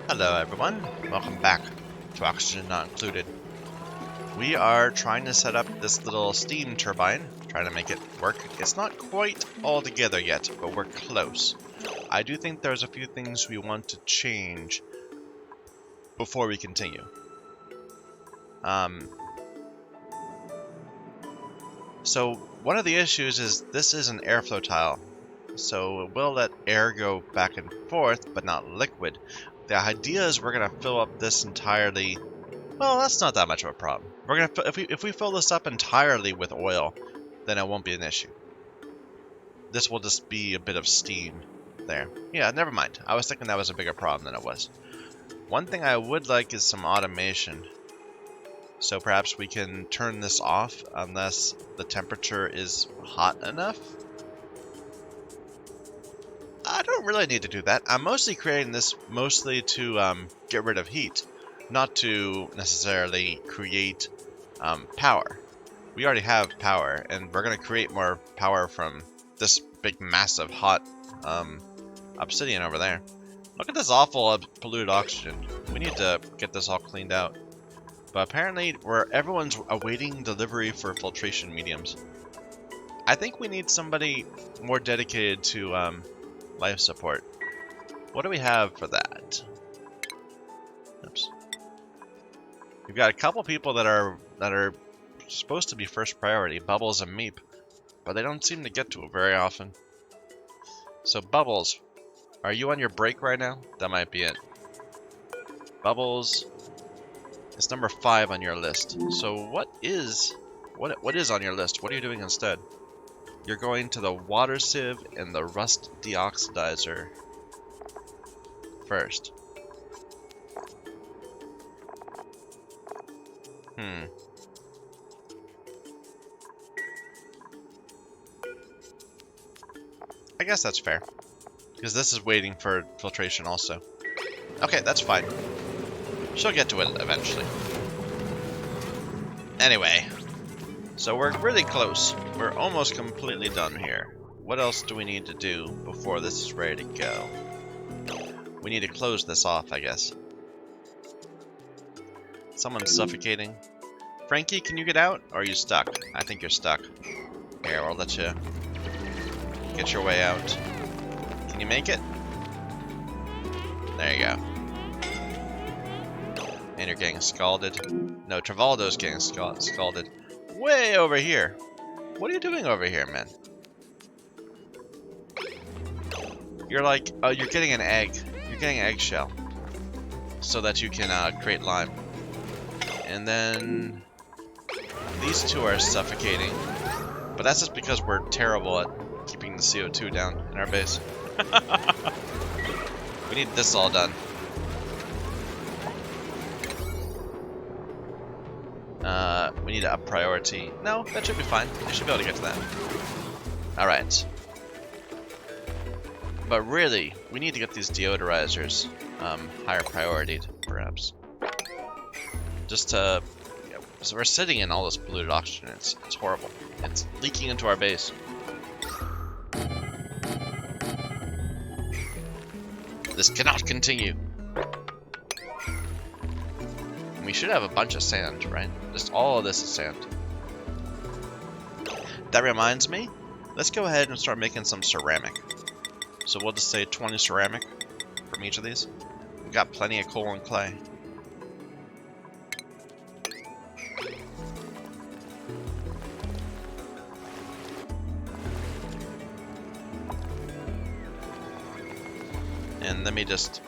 Hello everyone, welcome back to Oxygen Not Included. We are trying to set up this little steam turbine, trying to make it work. It's not quite all together yet, but we're close. I do think there's a few things we want to change before we continue. So one of the issues is this is an airflow tile, so it will let air go back and forth, but not liquid. The idea is we're going to fill up this entirely. Well, that's not that much of a problem. We're gonna if we fill this up entirely with oil, then it won't be an issue. This will just be a bit of steam there. Yeah, never mind. I was thinking that was a bigger problem than it was. One thing I would like is some automation. So perhaps we can turn this off unless the temperature is hot enough. I don't really need to do that. I'm mostly creating this to get rid of heat, not to necessarily create power. We already have power, and we're going to create more power from this big, massive, hot obsidian over there. Look at this awful polluted oxygen. We need to get this all cleaned out. But apparently, everyone's awaiting delivery for filtration mediums. I think we need somebody more dedicated to life support. What do we have for that? Oops. We've got a couple people that are supposed to be first priority, Bubbles and Meep, but they don't seem to get to it very often. So Bubbles, are you on your break right now? That might be it. Bubbles, it's number 5 on your list. So what is on your list? What are you doing instead? You're going to the water sieve and the rust deoxidizer first. I guess that's fair, because this is waiting for filtration also. Okay, that's fine. She'll get to it eventually. Anyway, so we're really close. We're almost completely done here. What else do we need to do before this is ready to go? We need to close this off, I guess. Someone's suffocating. Frankie, can you get out? Or are you stuck? I think you're stuck. Here, we'll let you get your way out. Can you make it? There you go. And you're getting scalded. No, Travaldo's getting scalded. Way over here. What are you doing over here, man? You're like, oh, you're getting an egg. You're getting an eggshell. So that you can create lime. And then these two are suffocating. But that's just because we're terrible at keeping the CO2 down in our base. We need this all done. We need to up priority. No, that should be fine. We should be able to get to that. Alright. But really, we need to get these deodorizers higher priority, perhaps. Just to... So we're sitting in all this polluted oxygen. It's horrible. It's leaking into our base. This cannot continue. We should have a bunch of sand, right? Just all of this is sand. That reminds me, let's go ahead and start making some ceramic. So we'll just say 20 ceramic from each of these. We've got plenty of coal and clay. And let me just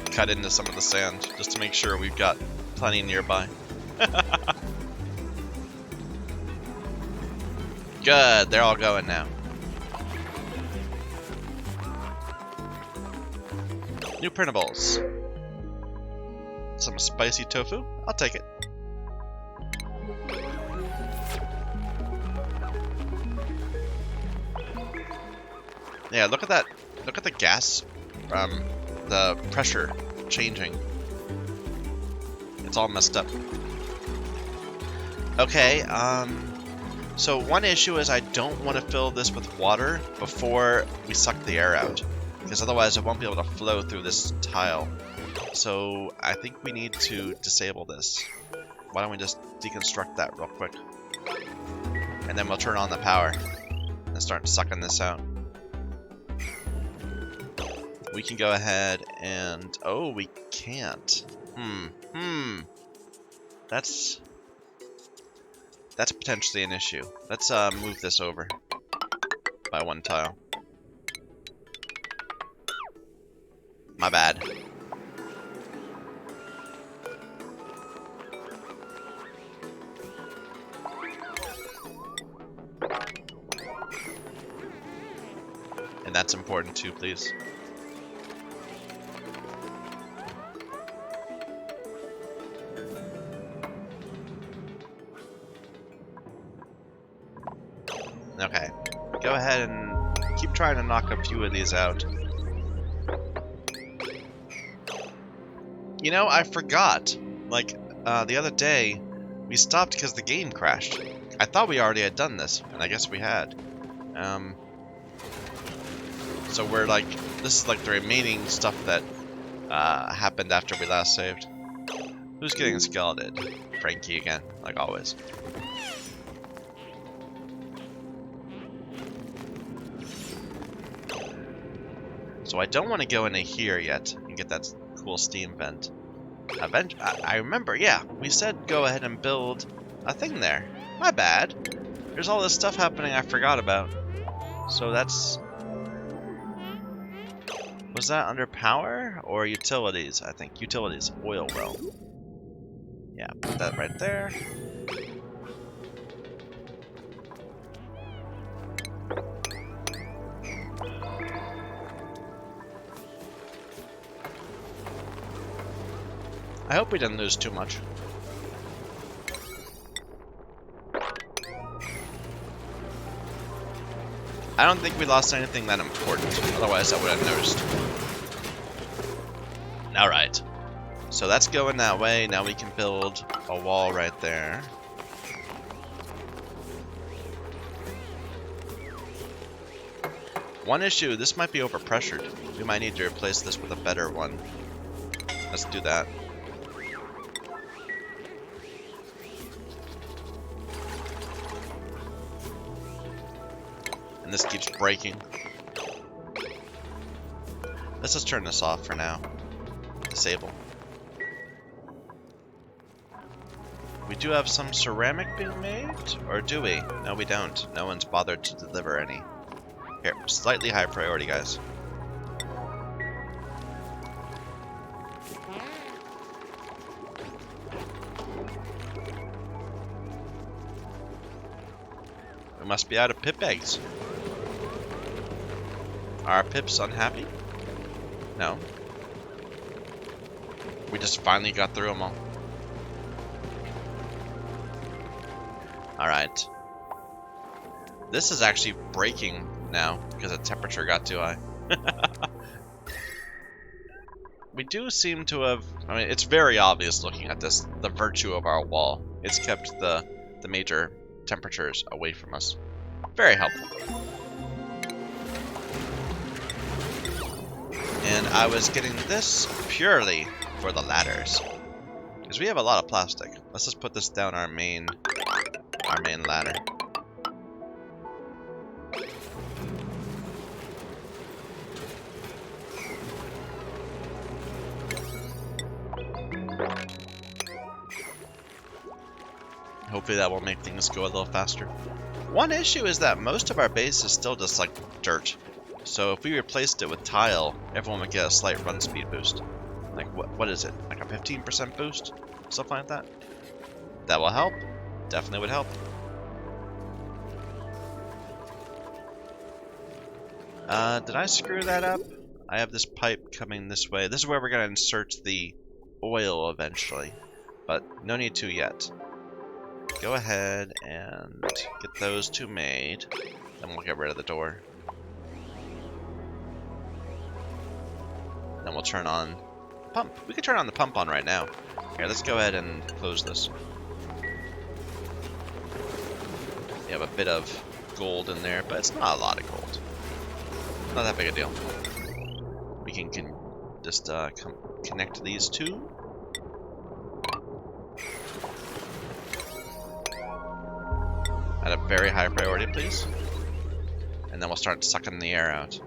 cut into some of the sand just to make sure we've got plenty nearby. Good, they're all going now. New printables. Some spicy tofu. I'll take it. Yeah, look at that. Look at the gas, the pressure changing. It's all messed up. Okay, so one issue is I don't want to fill this with water before we suck the air out. because otherwise it won't be able to flow through this tile. So I think we need to disable this. Why don't we just deconstruct that real quick? And then we'll turn on the power and start sucking this out. We can go ahead and... oh, we can't. That's potentially an issue. Let's move this over by one tile. My bad. And that's important too, please. Okay, go ahead and keep trying to knock a few of these out. You know, I forgot. Like, the other day, we stopped because the game crashed. I thought we already had done this, and I guess we had. So we're like, this is like the remaining stuff that happened after we last saved. Who's getting skeleted? Frankie again, like always. So I don't want to go into here yet and get that cool steam vent. I remember, yeah, we said go ahead and build a thing there. My bad. There's all this stuff happening I forgot about. So that's... was that under power or utilities? I think utilities, oil well. Yeah, put that right there. I hope we didn't lose too much. I don't think we lost anything that important, otherwise I would have noticed. Alright, so that's going that way. Now we can build a wall right there. One issue, this might be overpressured. We might need to replace this with a better one. Let's do that. And this keeps breaking. Let's just turn this off for now. Disable. We do have some ceramic being made, or do we? No, we don't. No one's bothered to deliver any. Here, slightly high priority, guys. We must be out of pip eggs. Are our pips unhappy? No. We just finally got through them all. Alright. This is actually breaking now because the temperature got too high. We do seem to have... I mean, it's very obvious looking at this, the virtue of our wall. It's kept the major temperatures away from us. Very helpful. And I was getting this purely for the ladders, because we have a lot of plastic. Let's just put this down our main ladder. Hopefully that will make things go a little faster. One issue is that most of our base is still just like dirt. So if we replaced it with tile, everyone would get a slight run speed boost. Like what is it? Like a 15% boost? Something like that? That will help. Definitely would help. Did I screw that up? I have this pipe coming this way. This is where we're going to insert the oil eventually. But no need to yet. Go ahead and get those two made. Then we'll get rid of the door. Then we'll turn on the pump. We can turn on the pump on right now. Here, let's go ahead and close this. You have a bit of gold in there, but it's not a lot of gold. Not that big a deal. can just connect these two. At a very high priority, please. And then we'll start sucking the air out.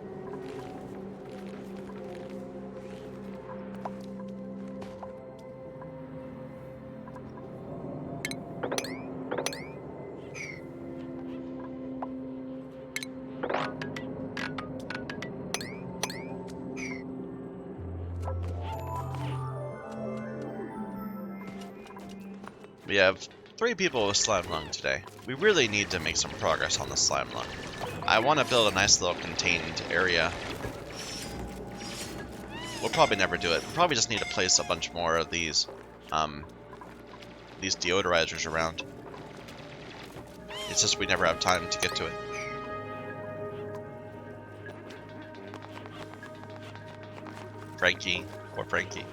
We have 3 people with slime lung today. We really need to make some progress on the slime lung. I want to build a nice little contained area. We'll probably never do it. We probably just need to place a bunch more of these deodorizers around. It's just we never have time to get to it. Frankie or Frankie.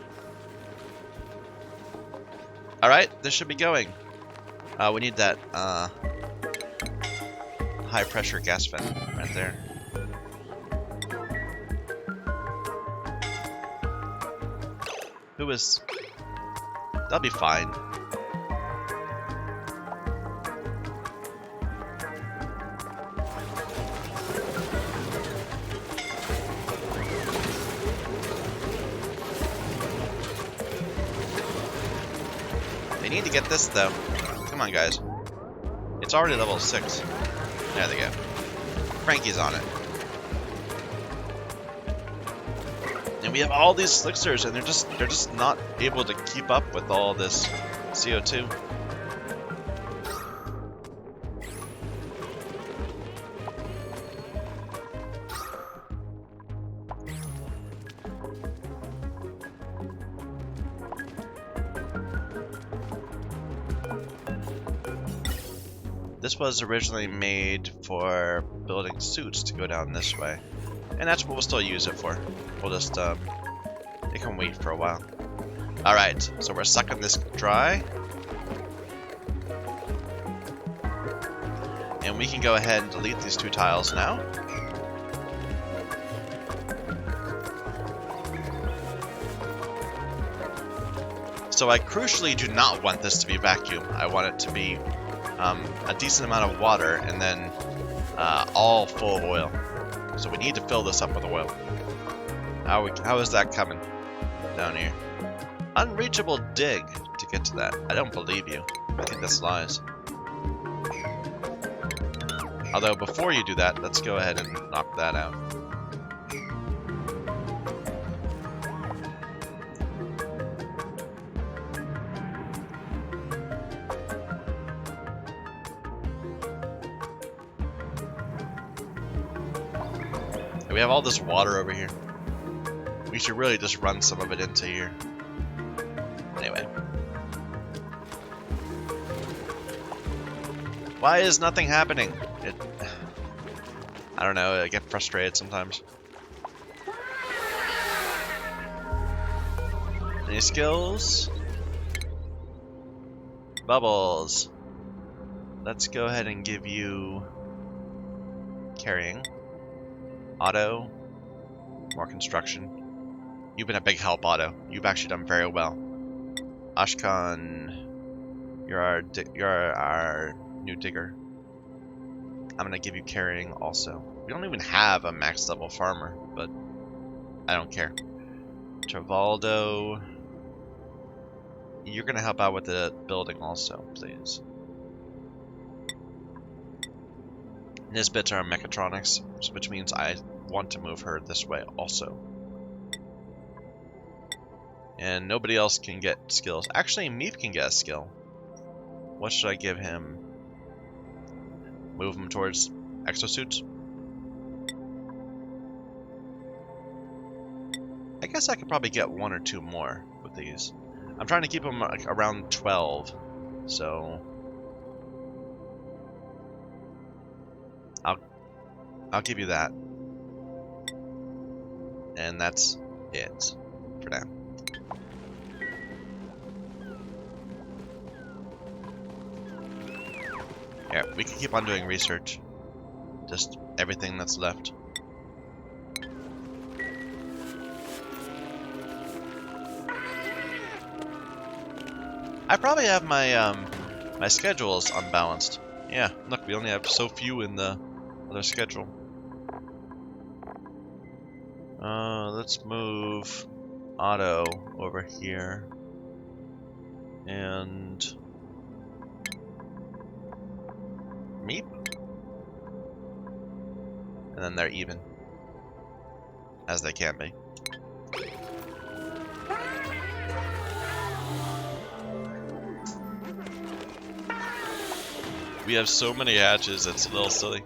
Alright, this should be going. We need that high pressure gas vent right there. Who is... That'll be fine. They need to get this though. Come on, guys. It's already level 6. There they go. Frankie's on it. And we have all these slicksters, and they're just not able to keep up with all this CO2. This was originally made for building suits to go down this way. And that's what we'll still use it for. We'll just, it can wait for a while. Alright, so we're sucking this dry. And we can go ahead and delete these 2 tiles now. So I crucially do not want this to be vacuum. I want it to be a decent amount of water and then all full of oil. So we need to fill this up with oil. How is that coming down here? Unreachable dig to get to that. I don't believe you. I think that's lies. Although before you do that, let's go ahead and knock that out. We have all this water over here. We should really just run some of it into here. Anyway. Why is nothing happening? I don't know, I get frustrated sometimes. Any skills? Bubbles. Let's go ahead and give you carrying. Otto, more construction. You've been a big help, Otto. You've actually done very well. Ashkan, you're our new digger. I'm gonna give you carrying also. We don't even have a max level farmer, but I don't care. Travaldo, you're gonna help out with the building also, please. Nisbet's our mechatronics, which means I want to move her this way also. And nobody else can get skills. Actually, Meep can get a skill. What should I give him? Move him towards exosuits? I guess I could probably get 1 or 2 more with these. I'm trying to keep them like around 12, so I'll give you that. And that's it for now. Yeah, we can keep on doing research. Just everything that's left. I probably have my my schedules unbalanced. Yeah, look, we only have so few in the other schedule. Let's move auto over here. And meep. And then they're even. As they can be. We have so many hatches, it's a little silly.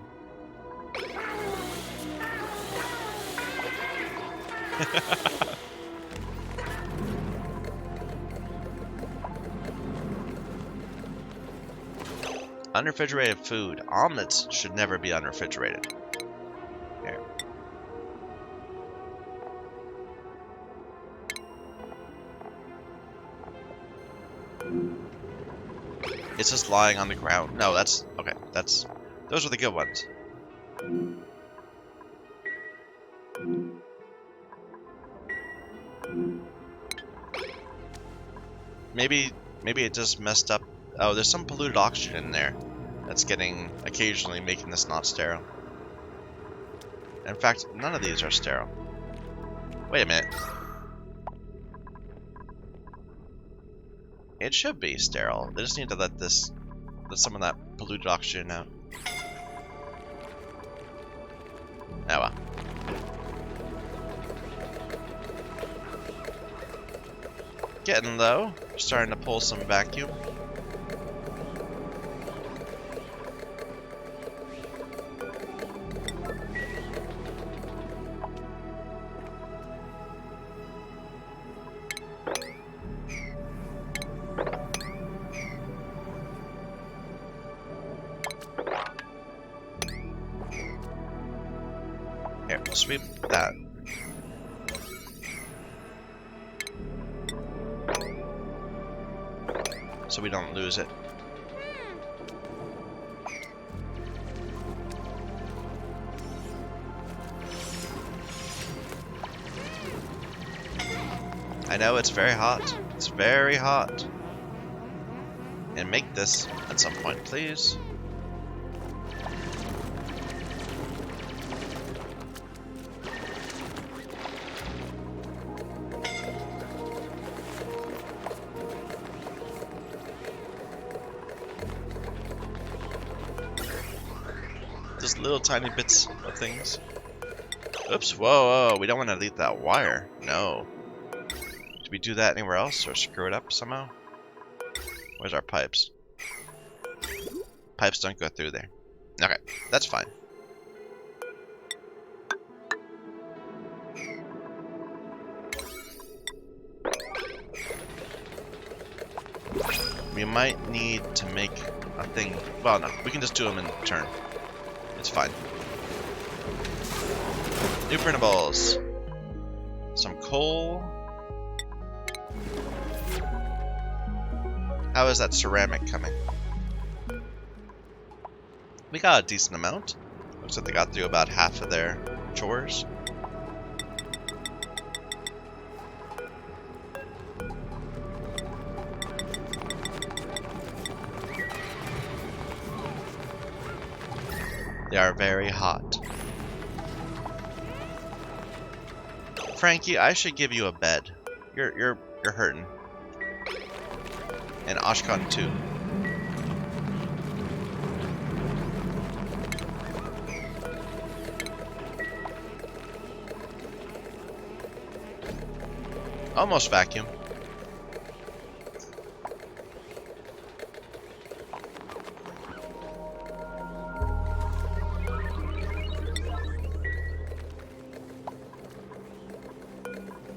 Unrefrigerated food. Omelets should never be unrefrigerated. Here. It's just lying on the ground. No, that's okay. Those are the good ones. Maybe it just messed up. Oh, there's some polluted oxygen in there that's occasionally making this not sterile. In fact, none of these are sterile. Wait a minute. It should be sterile. They just need to let some of that polluted oxygen out. Oh well. Getting low. Starting to pull some vacuum. Here, we'll sweep that. So we don't lose it. I know it's very hot. It's very hot. And make this at some point, please. Just little tiny bits of things. Oops, whoa, we don't want to delete that wire. No. Did we do that anywhere else or screw it up somehow? Where's our pipes? Pipes don't go through there. Okay, that's fine. We might need to make a thing. Well, no, we can just do them in turn. It's fine. New printables. Some coal. How is that ceramic coming? We got a decent amount. Looks like they got through about half of their chores. They are very hot. Frankie, I should give you a bed. You're hurting. And Ashkan too. Almost vacuum.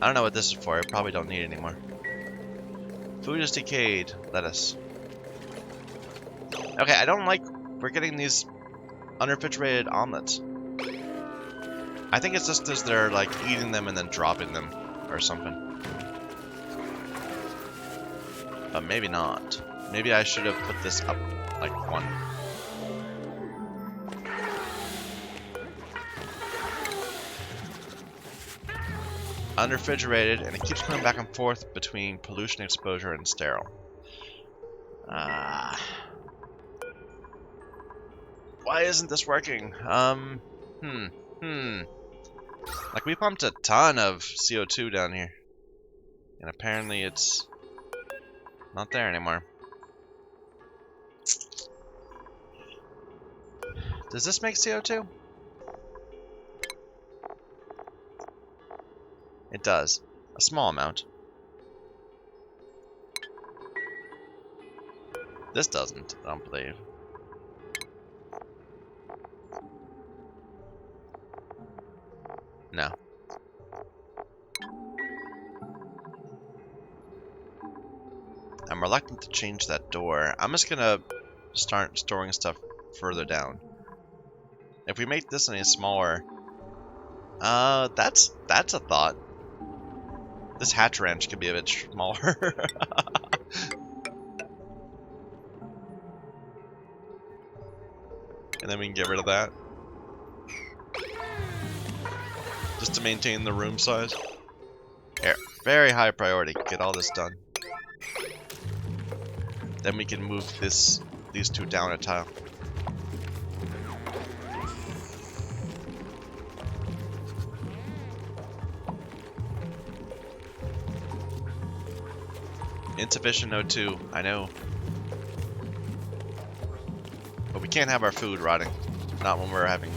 I don't know what this is for. I probably don't need it anymore. Food is decayed. Lettuce. Okay, I don't like we're getting these unrefrigerated omelets. I think it's just as they're like eating them and then dropping them or something. But maybe not. Maybe I should have put this up like one. Unrefrigerated, and it keeps coming back and forth between pollution exposure and sterile. Why isn't this working? Like, we pumped a ton of CO2 down here. And apparently it's not there anymore. Does this make CO2? It does. A small amount. This doesn't, I don't believe. No. I'm reluctant to change that door. I'm just gonna start storing stuff further down. If we make this any smaller, that's a thought. This hatch wrench could be a bit smaller. And then we can get rid of that. Just to maintain the room size. Here, very high priority. Get all this done. Then we can move these two down a tile. Insufficient O2, I know. But we can't have our food rotting. Not when we're having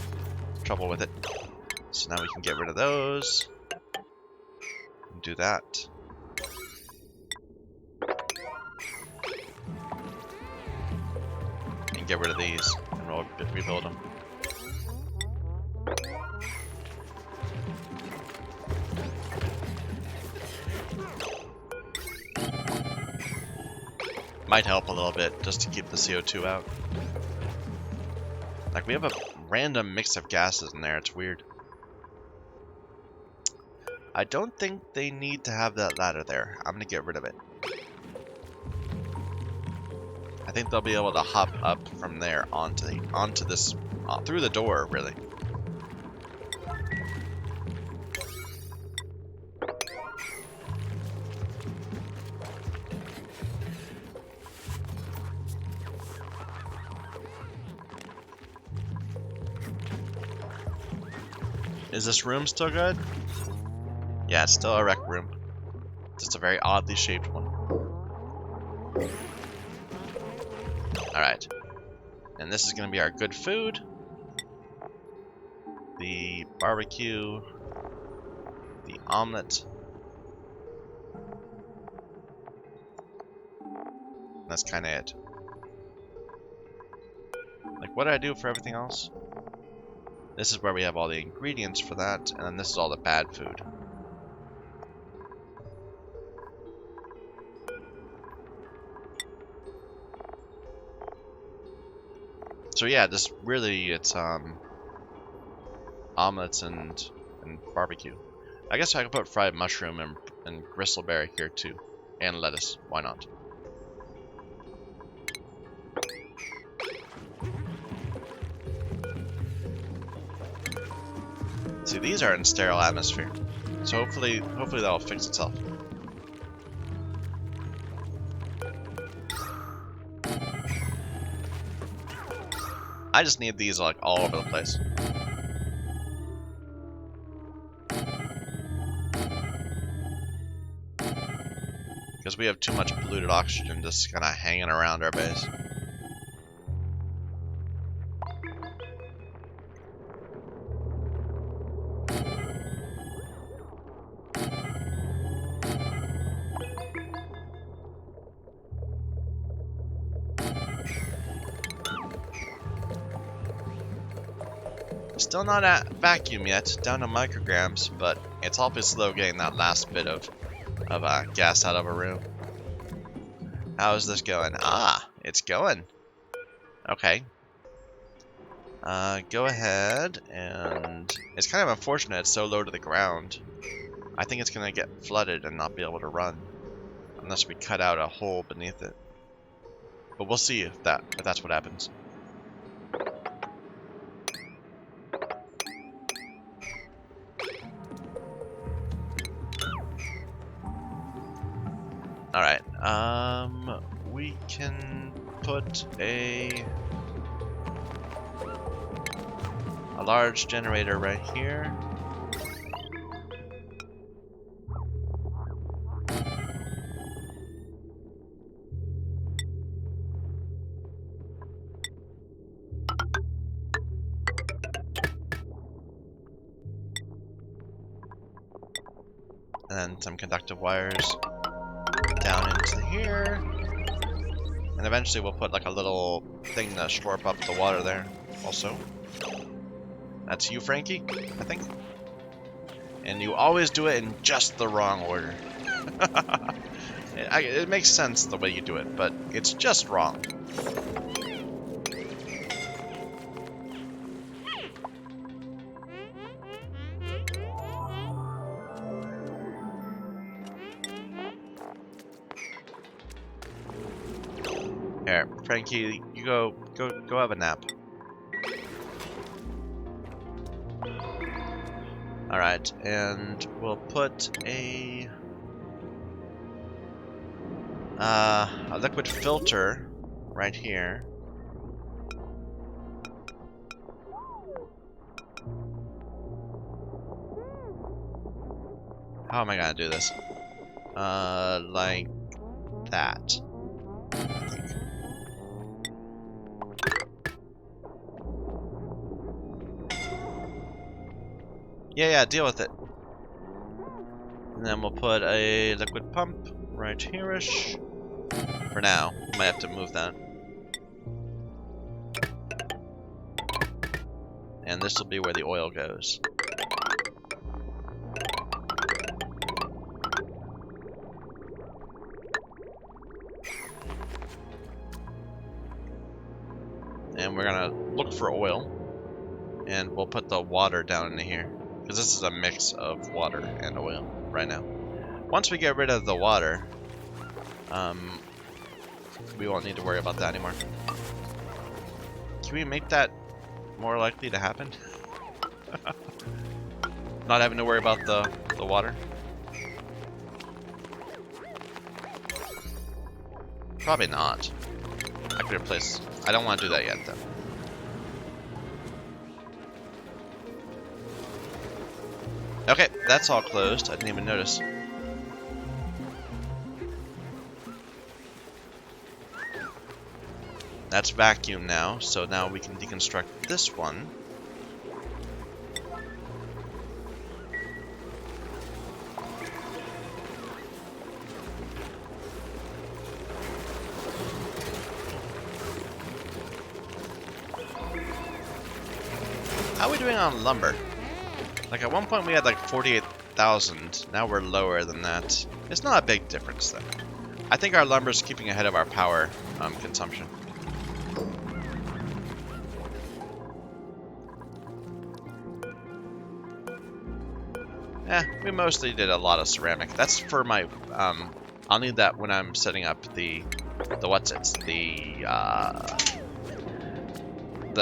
trouble with it. So now we can get rid of those. And do that. And get rid of these. And we'll rebuild them. Might help a little bit just to keep the CO2 out. Like, we have a random mix of gases in there, it's weird. I don't think they need to have that ladder there. I'm gonna get rid of it. I think they'll be able to hop up from there onto this through the door, really. Is this room still good? Yeah, it's still a rec room. Just a very oddly shaped one. Alright. And this is going to be our good food. The barbecue. The omelet. That's kind of it. Like, what did I do for everything else? This is where we have all the ingredients for that, and then this is all the bad food. So yeah, this really, it's omelets and barbecue. I guess I could put fried mushroom and gristleberry here too, and lettuce. Why not? See, these are in sterile atmosphere, so hopefully that'll fix itself. I just need these like all over the place. Because we have too much polluted oxygen just kind of hanging around our base. Still not at vacuum yet, down to micrograms, but it's awfully slow getting that last bit of gas out of a room. How is this going? Ah, it's going. Okay. Go ahead, and it's kind of unfortunate it's so low to the ground. I think it's gonna get flooded and not be able to run unless we cut out a hole beneath it. But we'll see if that's what happens. Alright, we can put a large generator right here. And then some conductive wires down into here. And eventually we'll put like a little thing to shore up the water there also. That's you, Frankie, I think. And you always do it in just the wrong order. It makes sense the way you do it, but it's just wrong. Here, Frankie, you go have a nap. Alright, and we'll put a liquid filter right here. How am I gonna do this? Like that. Yeah, deal with it. And then we'll put a liquid pump right here-ish. For now. We might have to move that. And this will be where the oil goes. And we're gonna look for oil. And we'll put the water down into here. Because this is a mix of water and oil right now. Once we get rid of the water, we won't need to worry about that anymore. Can we make that more likely to happen? Not having to worry about the water? Probably not. I could replace... I don't want to do that yet, though. Okay, that's all closed. I didn't even notice. That's vacuum now, so now we can deconstruct this one. How are we doing on lumber? Like at one point we had like 48,000, now we're lower than that. It's not a big difference though. I think our lumber's keeping ahead of our power consumption. We mostly did a lot of ceramic. That's for my, I'll need that when I'm setting up the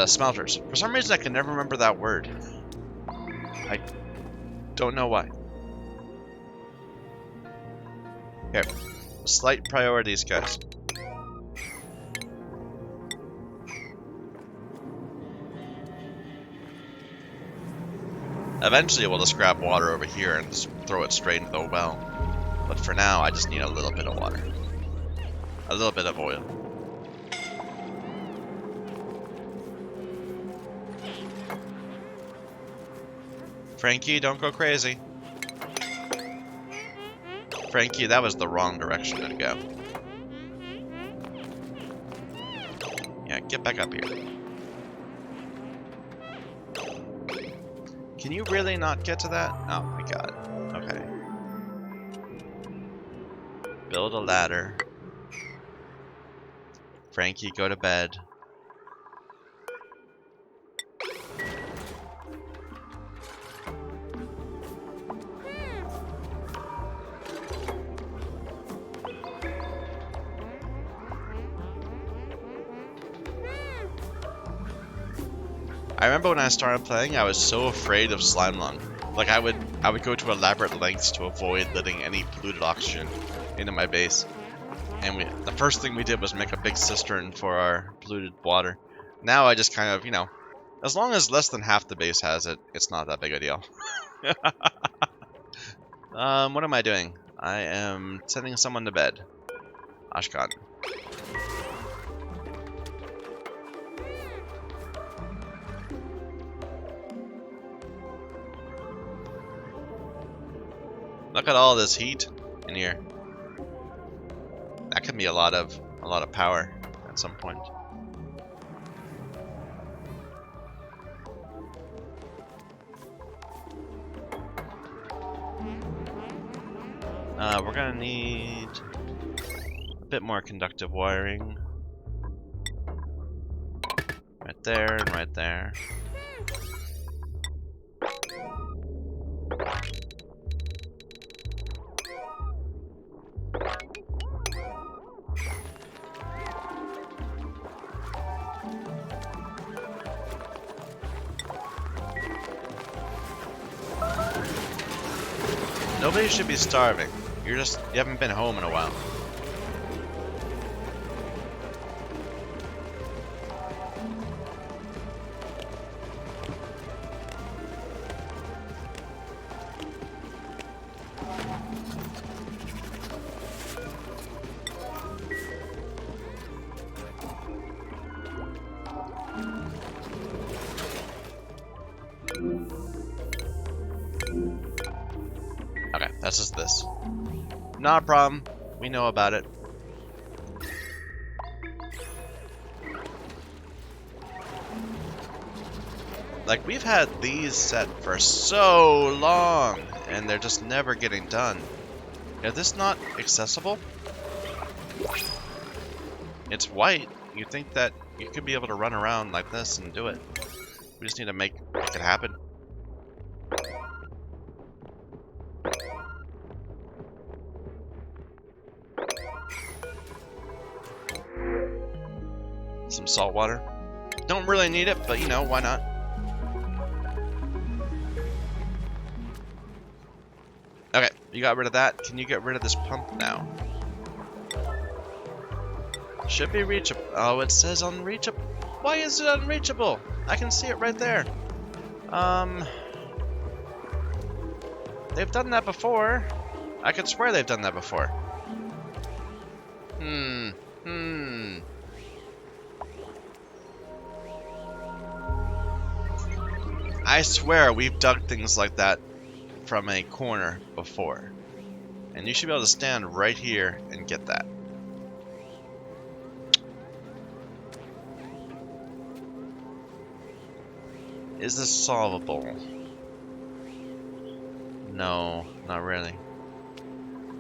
smelters. For some reason I can never remember that word. I don't know why. Here, slight priorities, guys. Eventually we'll just grab water over here and just throw it straight into the well. But for now, I just need a little bit of water. A little bit of oil. Frankie, don't go crazy. Frankie, that was the wrong direction to go. Yeah, get back up here. Can you really not get to that? Oh my god. Okay. Build a ladder. Frankie, go to bed. I remember when I started playing, I was so afraid of slime lung. Like I would go to elaborate lengths to avoid letting any polluted oxygen into my base. And the first thing we did was make a big cistern for our polluted water. Now I just kind of, you know, as long as less than half the base has it, it's not that big a deal. What am I doing? I am sending someone to bed. Ashkan. Look at all this heat in here. That could be a lot of power at some point. We're gonna need a bit more conductive wiring. Right there and right there. Nobody should be starving. You haven't been home in a while. Okay, that's just this. Not a problem. We know about it. Like, we've had these set for so long, and they're just never getting done. Is this not accessible? It's white. You'd think that you could be able to run around like this and do it. We just need to make it happen. Some salt water. Don't really need it, but you know, why not? Okay, you got rid of that. Can you get rid of this pump now? Should be reachable. Oh, it says unreachable. Why is it unreachable? I can see it right there. They've done that before. I could swear they've done that before. I swear we've dug things like that from a corner before. And you should be able to stand right here and get that. Is this solvable? No, not really.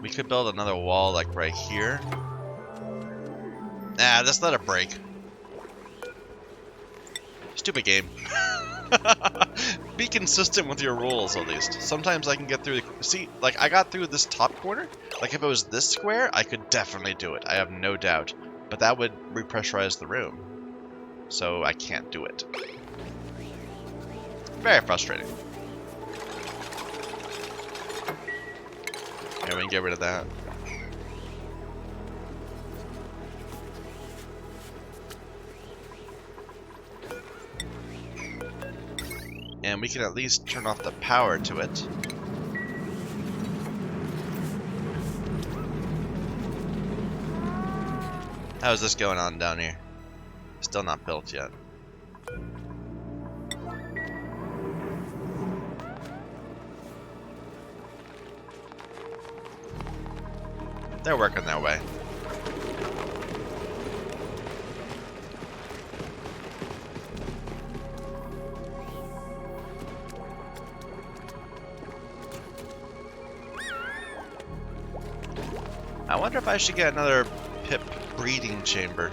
We could build another wall like right here. Nah, just let it break. Stupid game. Be consistent with your rules at least. Sometimes I can get through the... See, like I got through this top corner. Like if it was this square, I could definitely do it. I have no doubt. But that would repressurize the room. So I can't do it. Very frustrating. Yeah, we can get rid of that. And we can at least turn off the power to it. How's this going on down here? Still not built yet. They're working their way. I wonder if I should get another pip breeding chamber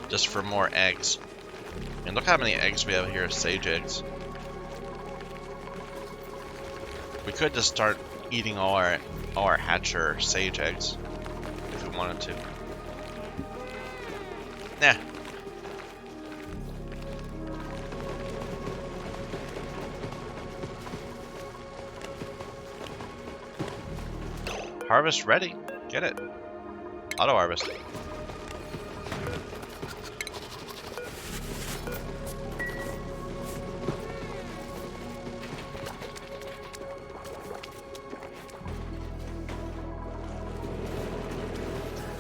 just for more eggs. And look how many eggs we have here, sage eggs. We could just start eating all our hatcher sage eggs if we wanted to. Nah. Harvest ready. Get it. Auto harvest.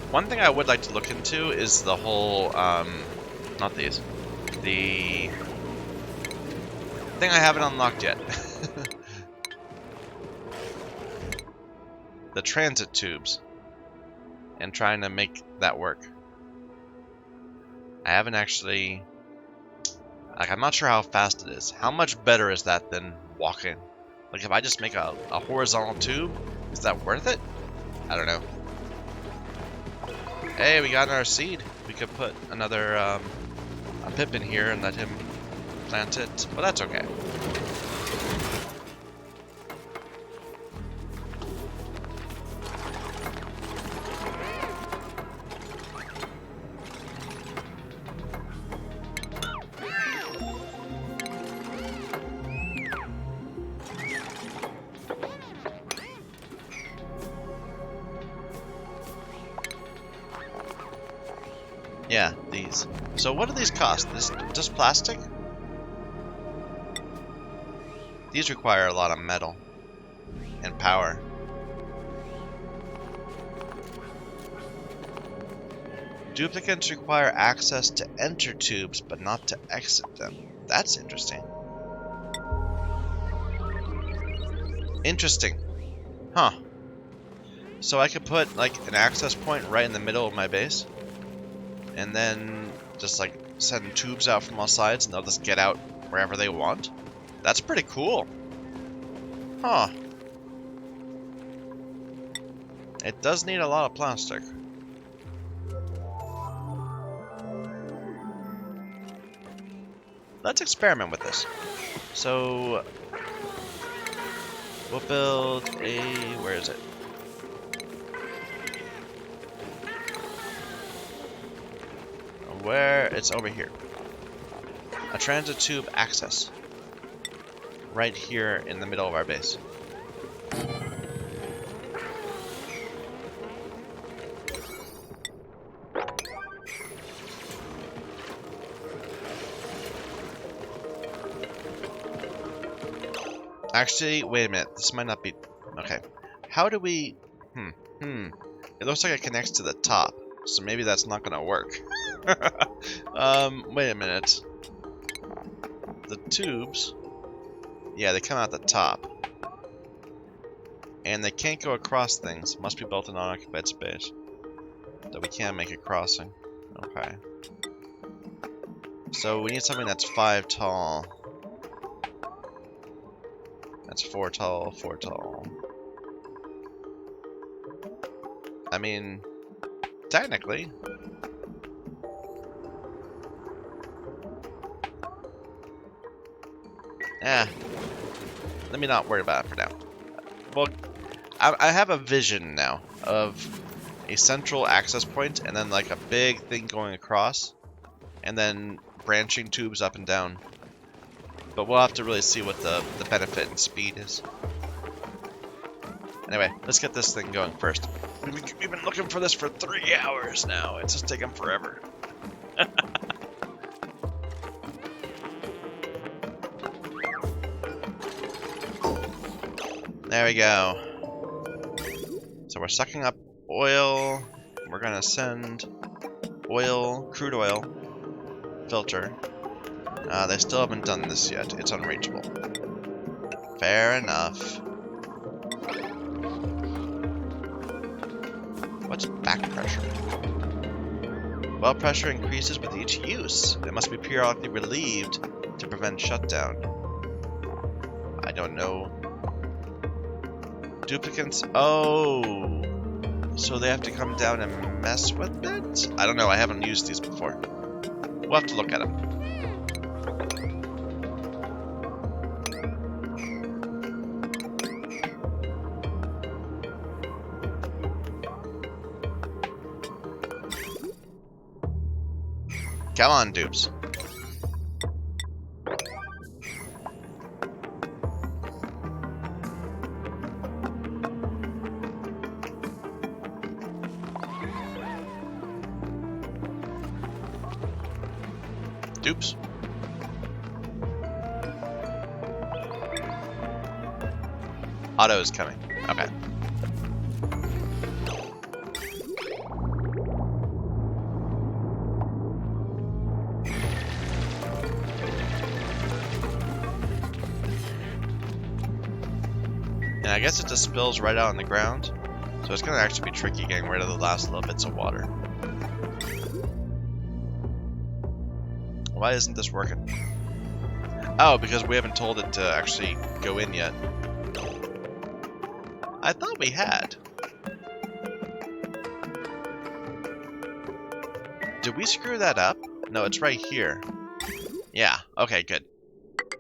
One thing I would like to look into is the whole, not these, the thing I haven't unlocked yet. The transit tubes. And trying to make that work. I haven't actually, like, I'm not sure how fast it is. How much better is that than walking? Like, if I just make a horizontal tube, is that worth it? I don't know. Hey, we got our seed. We could put another a pip in here and let him plant it. Well, that's okay. Yeah, these. So what do these cost? This just plastic? These require a lot of metal and power. Duplicates require access to enter tubes, but not to exit them. That's interesting. Interesting. Huh. So I could put, like, an access point right in the middle of my base? And then just, like, send tubes out from all sides and they'll just get out wherever they want? That's pretty cool. Huh. It does need a lot of plastic. Let's experiment with this. So we'll build a, where is it? Where, it's over here. A transit tube access. Right here in the middle of our base. Actually, wait a minute. This might not be... Okay. How do we... It looks like it connects to the top. So maybe that's not going to work. Wait a minute. The tubes... Yeah, they come out the top. And they can't go across things. Must be built in unoccupied space. So we can't make a crossing. Okay. So we need something that's 5 tall. That's 4 tall, 4 tall. I mean, technically. Let me not worry about it for now. Well, I have a vision now of a central access point and then like a big thing going across and then branching tubes up and down. But we'll have to really see what the benefit and speed is. Anyway, let's get this thing going first. We've been looking for this for 3 hours now. It's just taking forever. There we go. So we're sucking up oil. We're gonna send oil, crude oil, filter. They still haven't done this yet. It's unreachable. Fair enough. What's back pressure? Well pressure increases with each use. It must be periodically relieved to prevent shutdown. I don't know. Duplicates. Oh. So they have to come down and mess with it? I don't know. I haven't used these before. We'll have to look at them. Come on, dupes. Oops. Auto is coming. Okay. And I guess it just spills right out on the ground. So it's going to actually be tricky getting rid of the last little bits of water. Why isn't this working? Oh, because we haven't told it to actually go in yet. I thought we had. Did we screw that up? No, it's right here. Yeah, okay, good.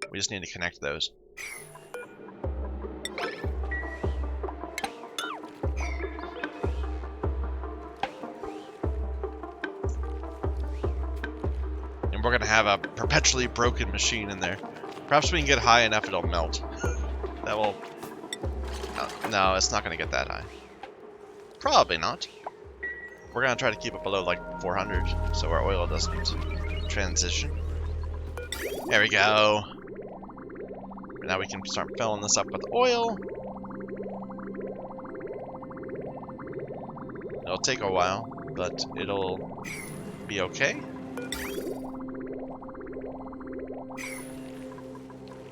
We just need to connect those. And we're gonna have a perpetually broken machine in there. Perhaps we can get high enough it'll melt. That will... No, it's not gonna get that high. Probably not. We're gonna try to keep it below like 400 so our oil doesn't transition. There we go. Now we can start filling this up with oil. It'll take a while, but it'll be okay.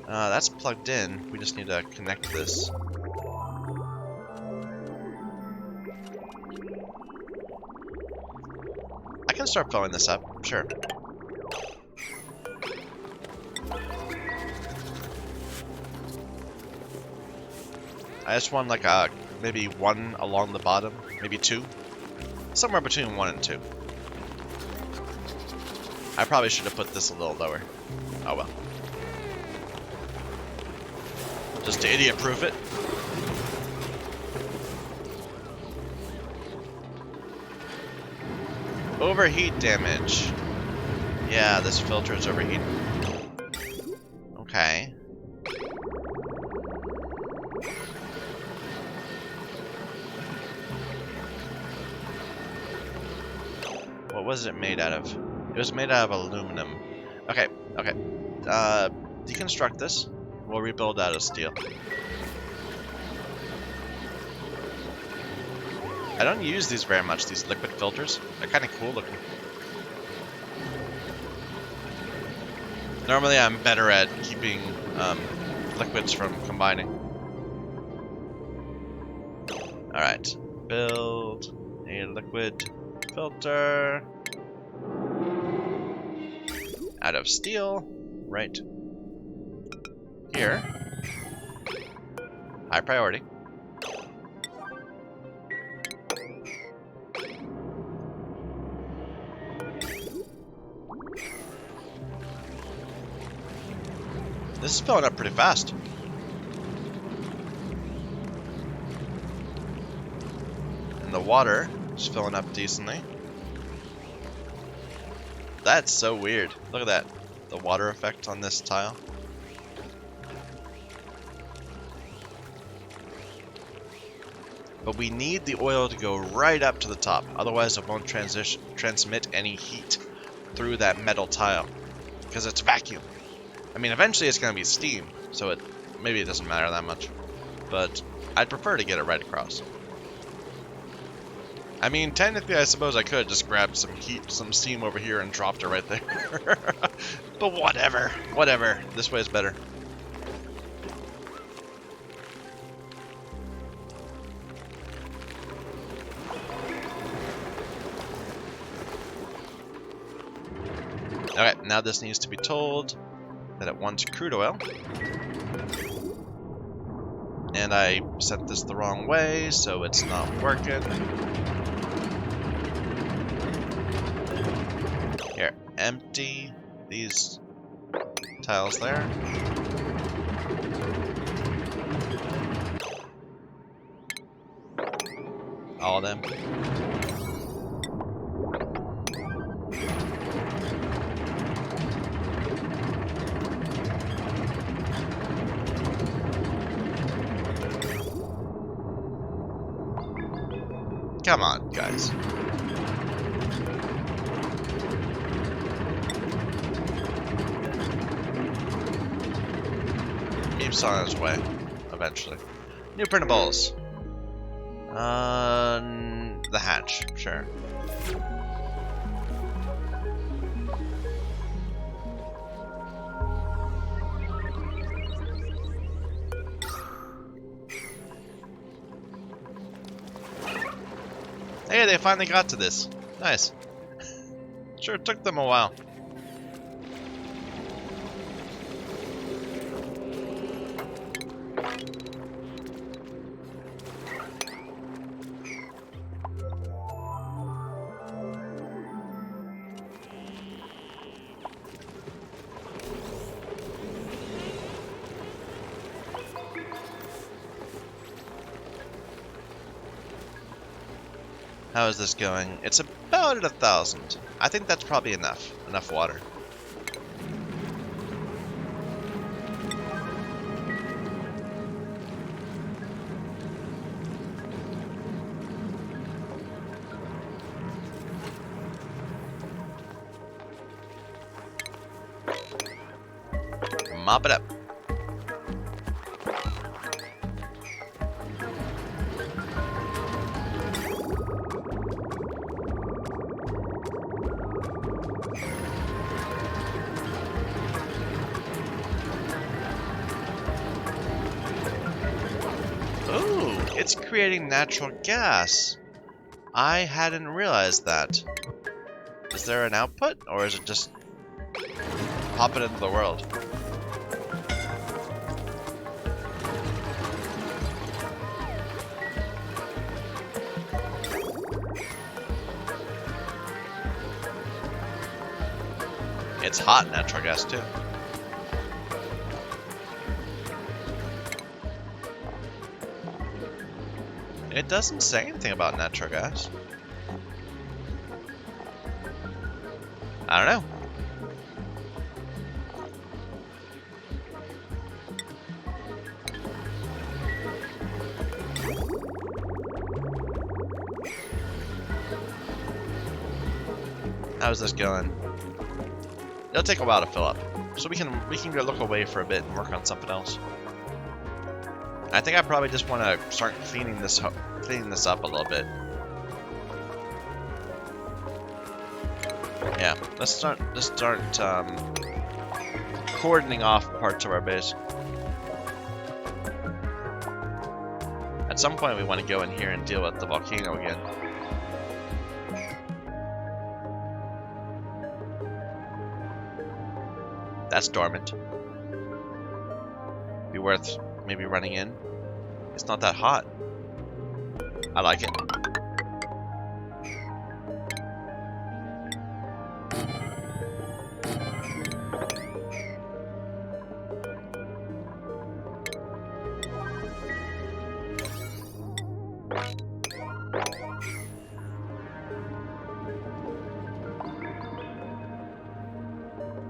That's plugged in. We just need to connect this. I can start filling this up, sure. I just want like a maybe one along the bottom, maybe two. Somewhere between 1 and 2. I probably should have put this a little lower. Oh well. Just to idiot-proof it. Overheat damage. Yeah, this filter is overheating. Okay. What was it made out of? It was made out of aluminum. Okay, okay. Deconstruct this. We'll rebuild out of steel. I don't use these very much, these liquid filters. They're kind of cool looking. Normally I'm better at keeping liquids from combining. Alright. Build a liquid filter out of steel, right here. High priority. This is filling up pretty fast. And the water is filling up decently. That's so weird. Look at that. The water effect on this tile. But we need the oil to go right up to the top. Otherwise it won't transmit any heat through that metal tile. Because it's vacuum. I mean, eventually it's going to be steam. So maybe it doesn't matter that much. But I'd prefer to get it right across. I mean, technically, I suppose I could just grab some heat, some steam over here and dropped it right there. But whatever, whatever. This way is better. Okay, now this needs to be told that it wants crude oil. And I set this the wrong way, so it's not working. Here, empty these tiles there. All of them. Come on, guys. It's on its way, eventually. New printables. The hatch, sure. Hey, they finally got to this. Nice. Sure, it took them a while. How is this going? It's about at 1,000. I think that's probably enough. Enough water. Mop it up. It's creating natural gas. I hadn't realized that. Is there an output, or is it just pop it into the world? It's hot natural gas too. It doesn't say anything about natural gas. I don't know. How's this going? It'll take a while to fill up, so we can go look away for a bit and work on something else. I think I probably just want to start cleaning this up a little bit. Yeah, let's start cordoning off parts of our base. At some point, we want to go in here and deal with the volcano again. That's dormant. Be worth maybe running in. It's not that hot. I like it.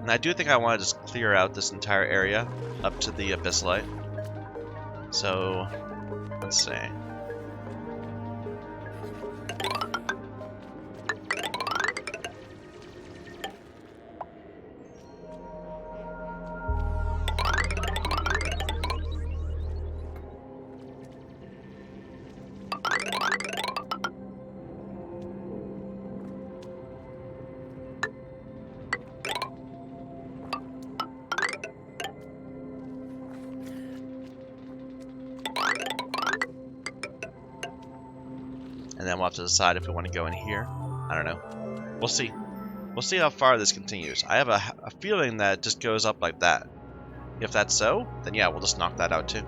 And I do think I want to just clear out this entire area up to the Abyssalite. So, let's see. And then we'll have to decide if we want to go in here. I don't know. We'll see. We'll see how far this continues. I have a feeling that it just goes up like that. If that's so, then yeah, we'll just knock that out too.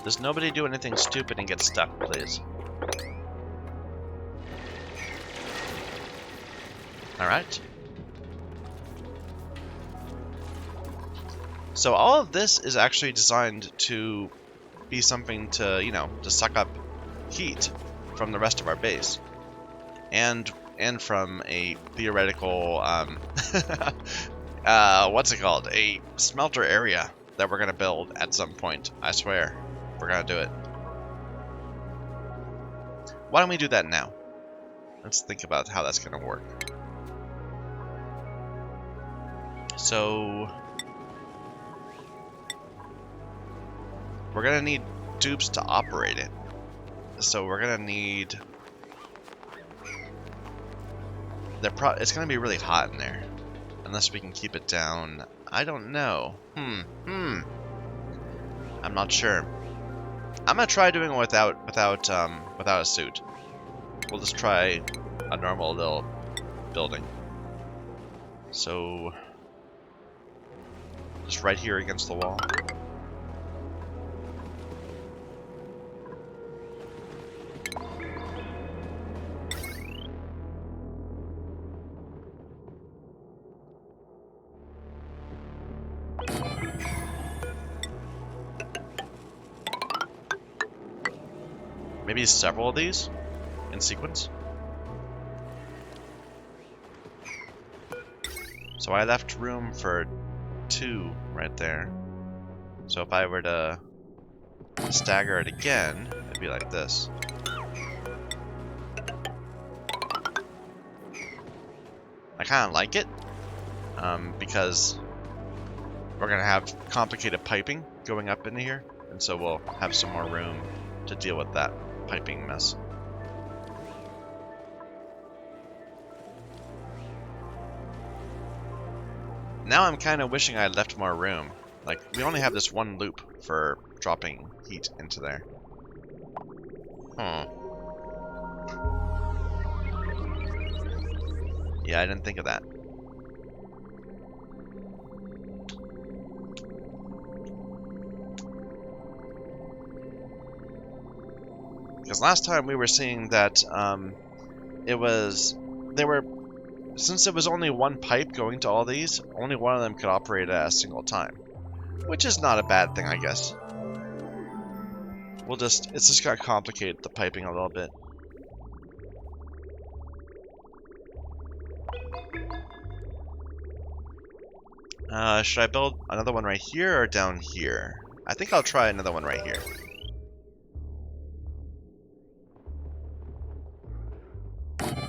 Does nobody do anything stupid and get stuck, please? Alright. So all of this is actually designed to be something to, you know, to suck up heat from the rest of our base. And from a theoretical, what's it called? A smelter area that we're going to build at some point. I swear. We're going to do it. Why don't we do that now? Let's think about how that's going to work. So we're going to need tubes to operate it. So we're going to need... it's going to be really hot in there. Unless we can keep it down. I don't know. I'm not sure. I'm going to try doing it without a suit. We'll just try a normal little building. So... just right here against the wall. Maybe several of these in sequence. So I left room for 2 right there. So if I were to stagger it again, it'd be like this. I kind of like it because we're going to have complicated piping going up into here, and so we'll have some more room to deal with that piping mess. Now I'm kind of wishing I left more room. Like, we only have this one loop for dropping heat into there. Yeah, I didn't think of that. Because last time we were seeing that since it was only one pipe going to all these, only one of them could operate at a single time. Which is not a bad thing, I guess. It's just gonna complicate the piping a little bit. Should I build another one right here or down here? I think I'll try another one right here.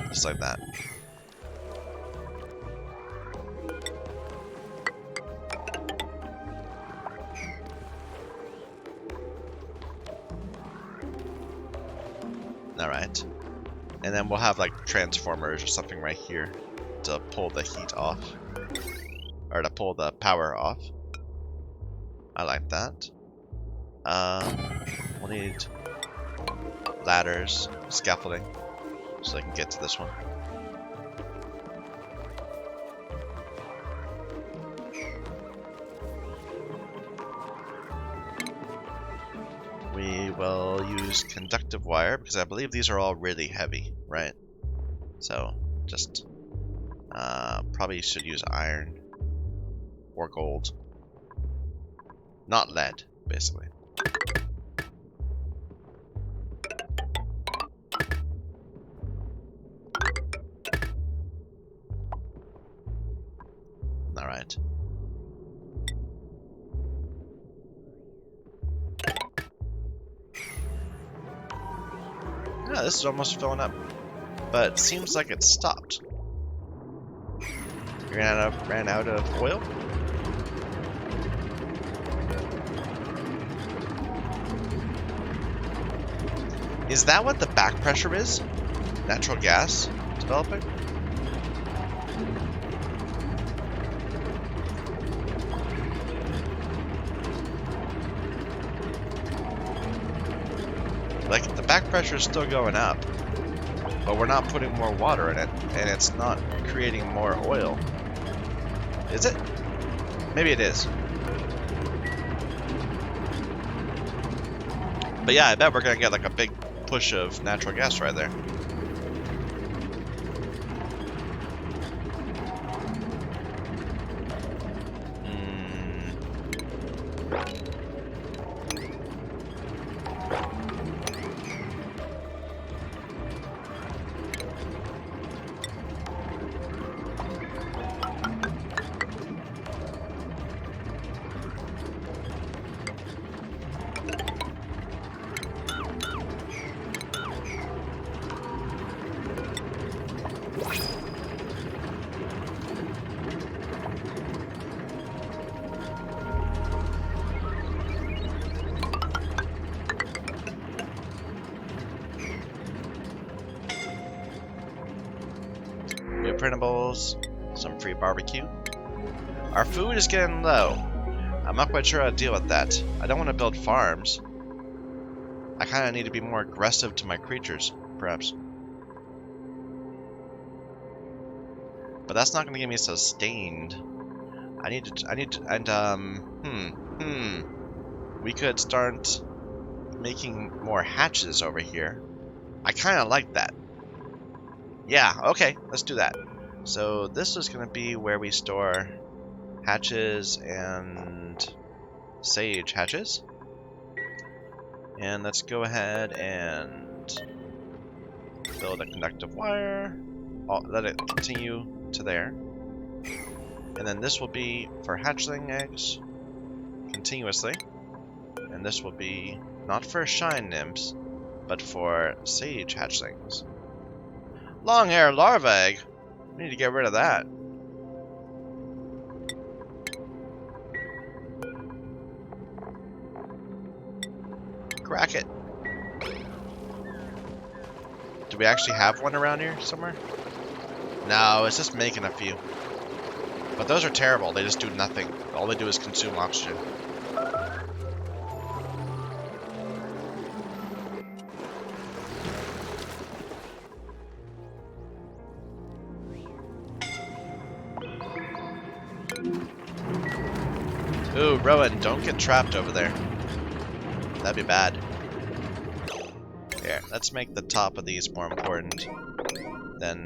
Just like that. Alright. And then we'll have like transformers or something right here to pull the heat off. Or to pull the power off. I like that. We'll need ladders, scaffolding, so I can get to this one. We will use conductive wire because I believe these are all really heavy, right? So just probably should use iron or gold, not lead, basically. All right. Yeah, this is almost filling up, but it seems like it stopped. Ran out of oil. Is that what the back pressure is? Natural gas developing? Like, the back pressure is still going up, but we're not putting more water in it, and it's not creating more oil. Is it? Maybe it is. But yeah, I bet we're gonna get like a big push of natural gas right there. printables, some free barbecue. Our food is getting low. I'm not quite sure how to deal with that. I don't want to build farms. I kind of need to be more aggressive to my creatures, perhaps. But that's not going to get me sustained. We could start making more hatches over here. I kind of like that. Yeah, okay, let's do that. So this is going to be where we store hatches and sage hatches. And let's go ahead and build a conductive wire. I'll let it continue to there. And then this will be for hatchling eggs continuously. And this will be not for shine nymphs, but for sage hatchlings. Long hair larva egg. We need to get rid of that. Crack it. Do we actually have one around here somewhere? No, it's just making a few. But those are terrible. They just do nothing. All they do is consume oxygen. Ooh, Rowan, don't get trapped over there. That'd be bad. Here, let's make the top of these more important than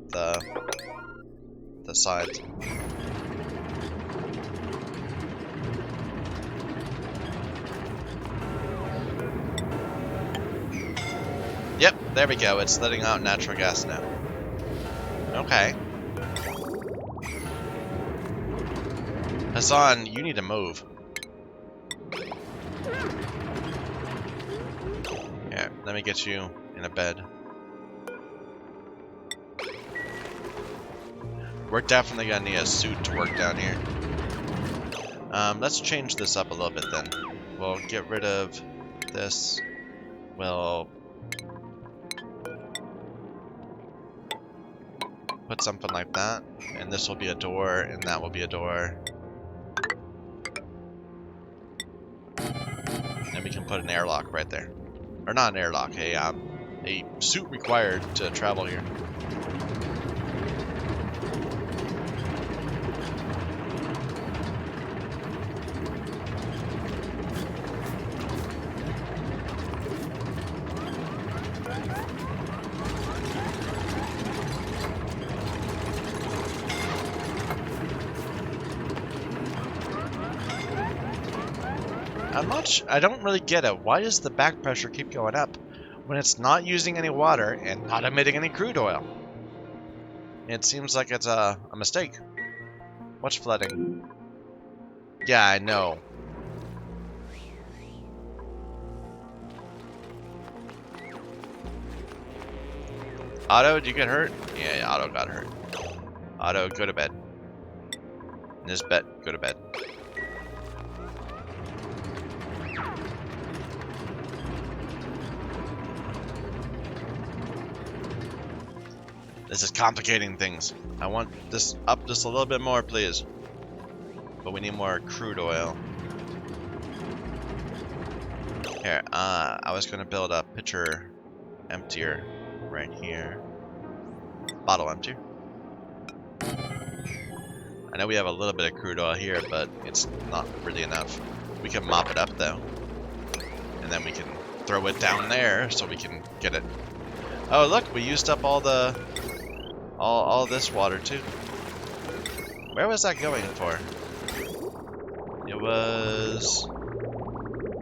the sides. Yep, there we go. It's letting out natural gas now. Okay. Hassan, you need to move. Yeah, let me get you in a bed. We're definitely gonna need a suit to work down here. Let's change this up a little bit then. We'll get rid of this. We'll put something like that, and this will be a door, and that will be a door. And we can put an airlock right there. Or not an airlock, a suit required to travel here. I don't really get it. Why does the back pressure keep going up when it's not using any water and not emitting any crude oil? It seems like it's a mistake. What's flooding? Yeah, I know. Otto, did you get hurt? Yeah, Otto got hurt. Otto, go to bed. Nisbet, go to bed. This is complicating things. I want this up just a little bit more, please. But we need more crude oil. Here, I was going to build a pitcher emptier right here. Bottle emptier. I know we have a little bit of crude oil here, but it's not really enough. We can mop it up though. And then we can throw it down there so we can get it. Oh look, we used up all the all this water too. Where was that going for? It was...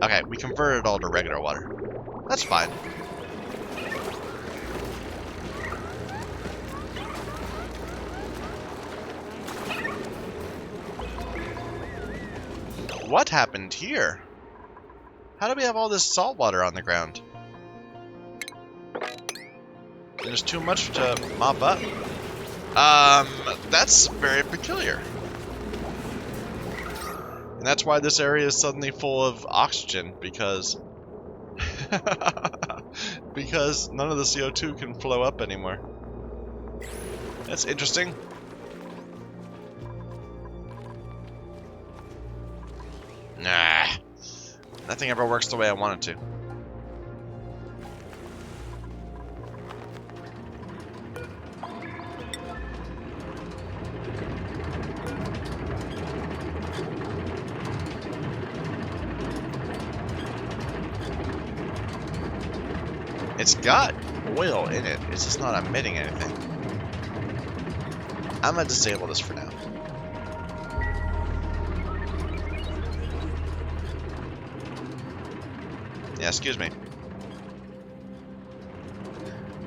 Okay, we converted it all to regular water. That's fine. What happened here? How do we have all this salt water on the ground? There's too much to mop up. That's very peculiar. And that's why this area is suddenly full of oxygen, because none of the CO2 can flow up anymore. That's interesting. Nah. Nothing ever works the way I want it to. It's got oil in it. It's just not emitting anything. I'm gonna disable this for now. Yeah, excuse me.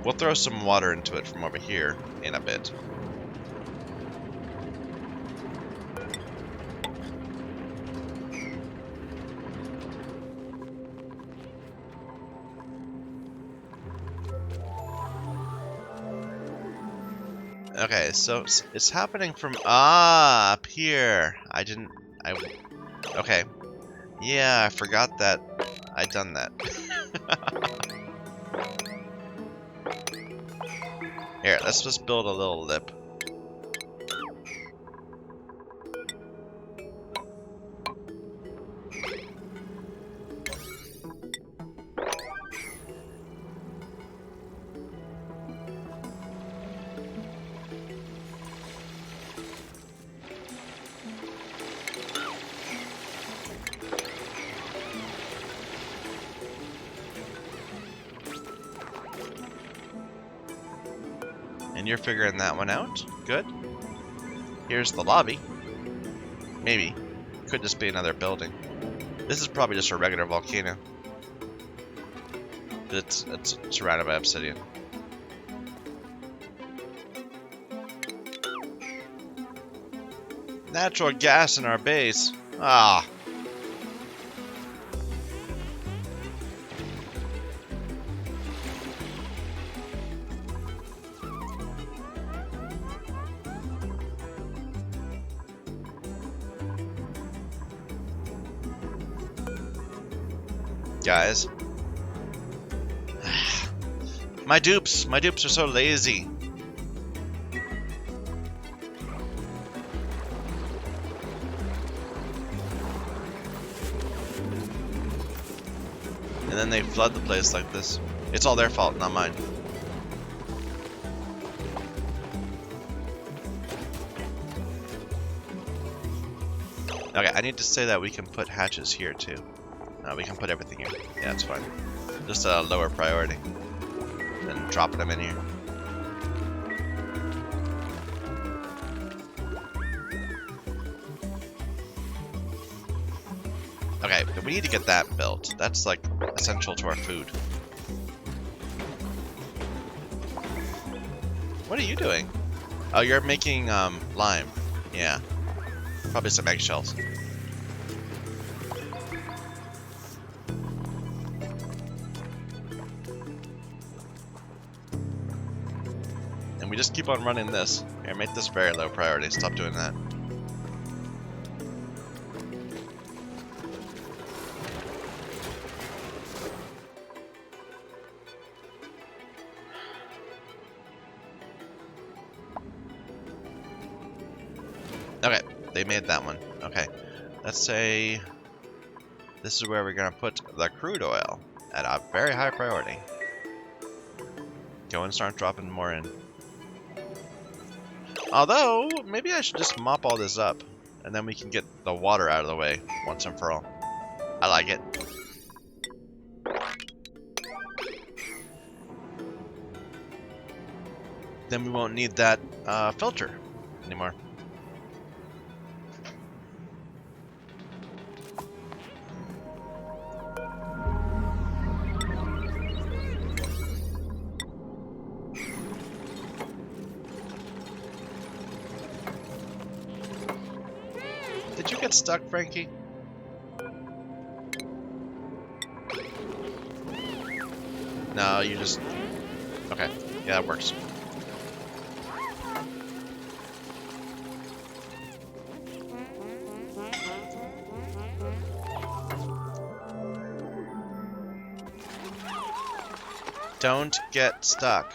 We'll throw some water into it from over here in a bit. Okay, so it's happening from up here. Okay. Yeah, I forgot that I'd done that. Here, let's just build a little lip. And you're figuring that one out. Good. Here's the lobby. Maybe. Could just be another building. This is probably just a regular volcano. It's surrounded by obsidian. Natural gas in our base. Ah. Guys. My dupes are so lazy. And then they flood the place like this. It's all their fault, not mine. Okay, I need to say that we can put hatches here too. We can put everything here. Yeah, that's fine. Just a lower priority than dropping them in here. Okay, we need to get that built. That's like essential to our food. What are you doing? Oh, you're making lime. Yeah. Probably some eggshells. And we just keep on running this. Here, make this very low priority. Stop doing that. Okay, they made that one. Okay, let's say this is where we're gonna put the crude oil at a very high priority. Go and start dropping more in. Although, maybe I should just mop all this up, and then we can get the water out of the way once and for all. I like it. Then we won't need that filter anymore. Did you get stuck, Frankie? No, you just... Okay, yeah, that works. Don't get stuck.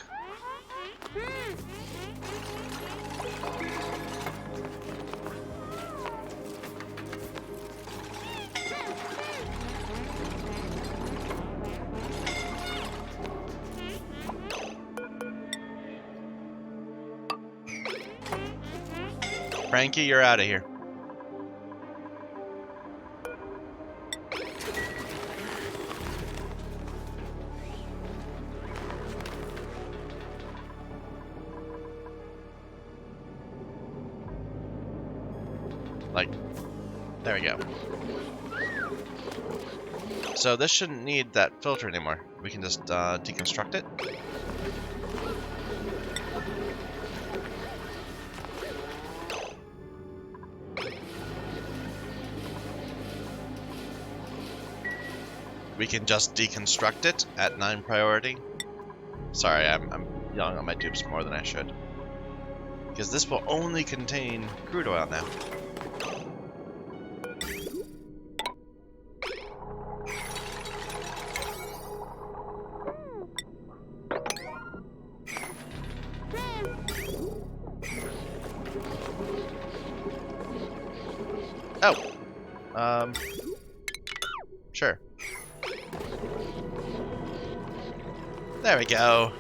Frankie, you're out of here. Like, there we go. So this shouldn't need that filter anymore. We can just deconstruct it. We can just deconstruct it at 9 priority. Sorry, I'm yelling on my dupes more than I should. Because this will only contain crude oil now. Oh! Sure. There we go.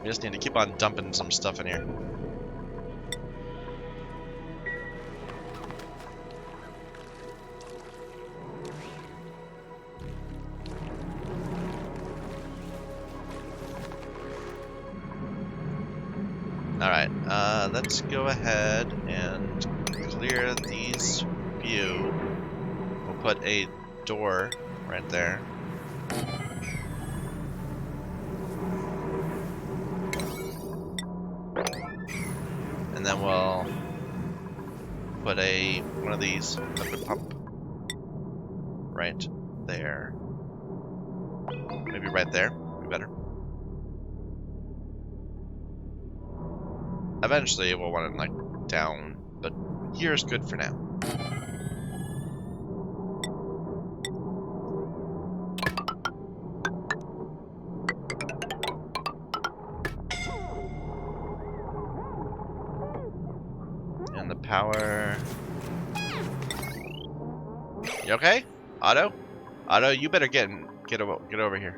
We just need to keep on dumping some stuff in here. Alright, let's go ahead and clear these few. We'll put a door right there. And then we'll put one of these liquid pump right there. Maybe right there, would be better. Eventually we'll want it like down, but here's good for now. And the power. You okay? Otto? Otto, you better get over here.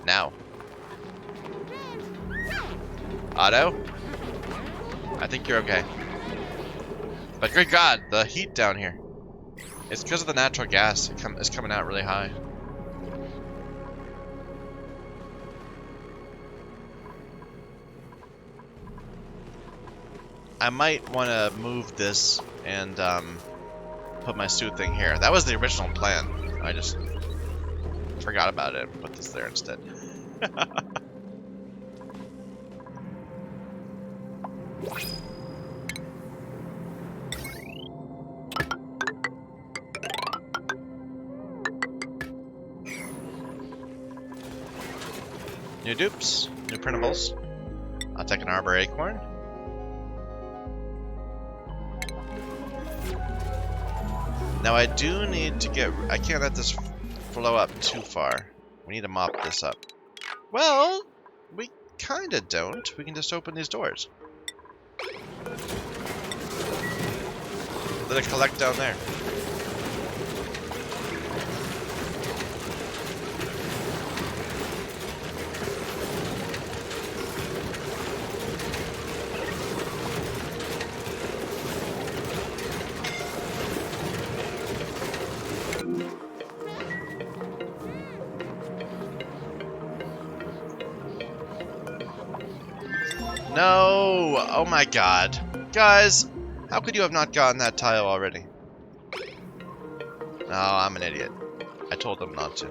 Now. Otto? I think you're okay. But good God, the heat down here. It's because of the natural gas. It's coming out really high. I might want to move this and put my suit thing here. That was the original plan. I just forgot about it and put this there instead. New dupes, new printables. I'll take an arbor acorn. Now I do need to get... I can't let this flow up too far. We need to mop this up. Well, we kinda don't. We can just open these doors. Let it collect down there. No! Oh my God. Guys, how could you have not gotten that tile already? No, I'm an idiot. I told them not to.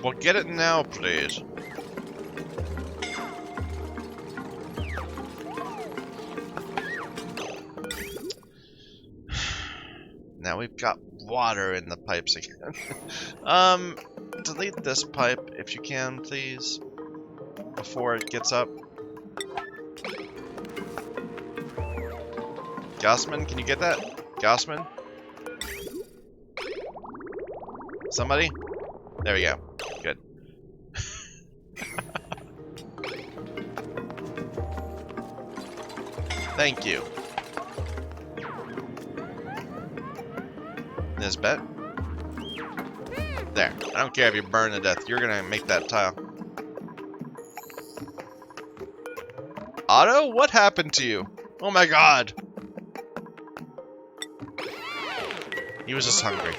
Well, get it now, please. Now we've got water in the pipes again. Delete this pipe if you can, please, before it gets up. Gossman, can you get that? Gossman? Somebody? There we go. Good. Thank you. Nisbet. There. I don't care if you burn to death. You're gonna make that tile. Otto, what happened to you? Oh my god! He was just hungry.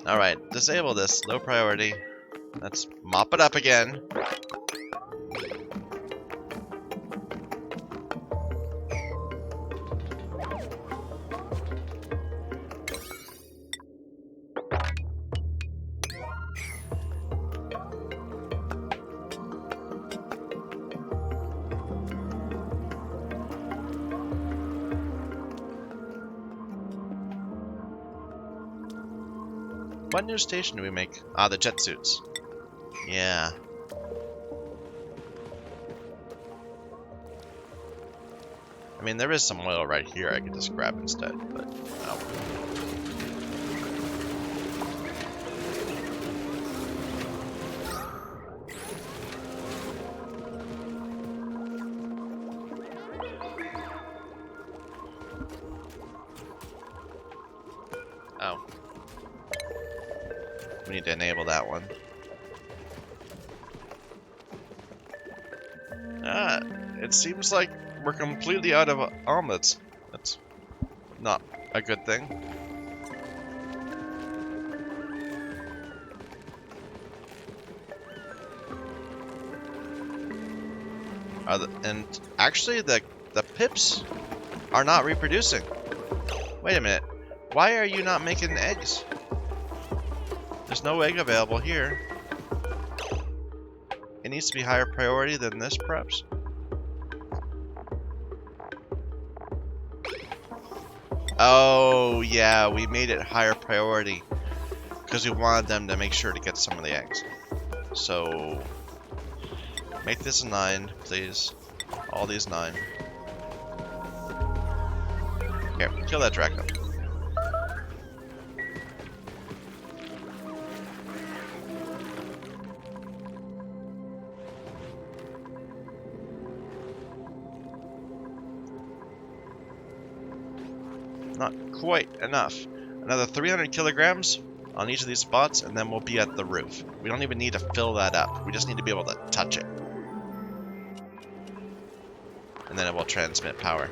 Alright, disable this. Low priority. Let's mop it up again. What new station do we make? Ah, the jet suits. Yeah. I mean, there is some oil right here I could just grab instead, but no. Oh. We need to enable that one. It seems like we're completely out of omelets. That's not a good thing. And actually, the pips are not reproducing. Wait a minute. Why are you not making eggs? There's no egg available here. It needs to be higher priority than this, perhaps? Oh, yeah, we made it higher priority because we wanted them to make sure to get some of the eggs. So, make this a 9, please. All these 9. Here, kill that Draco. Not quite enough. Another 300 kilograms on each of these spots, and then we'll be at the roof. We don't even need to fill that up. We just need to be able to touch it. And then it will transmit power.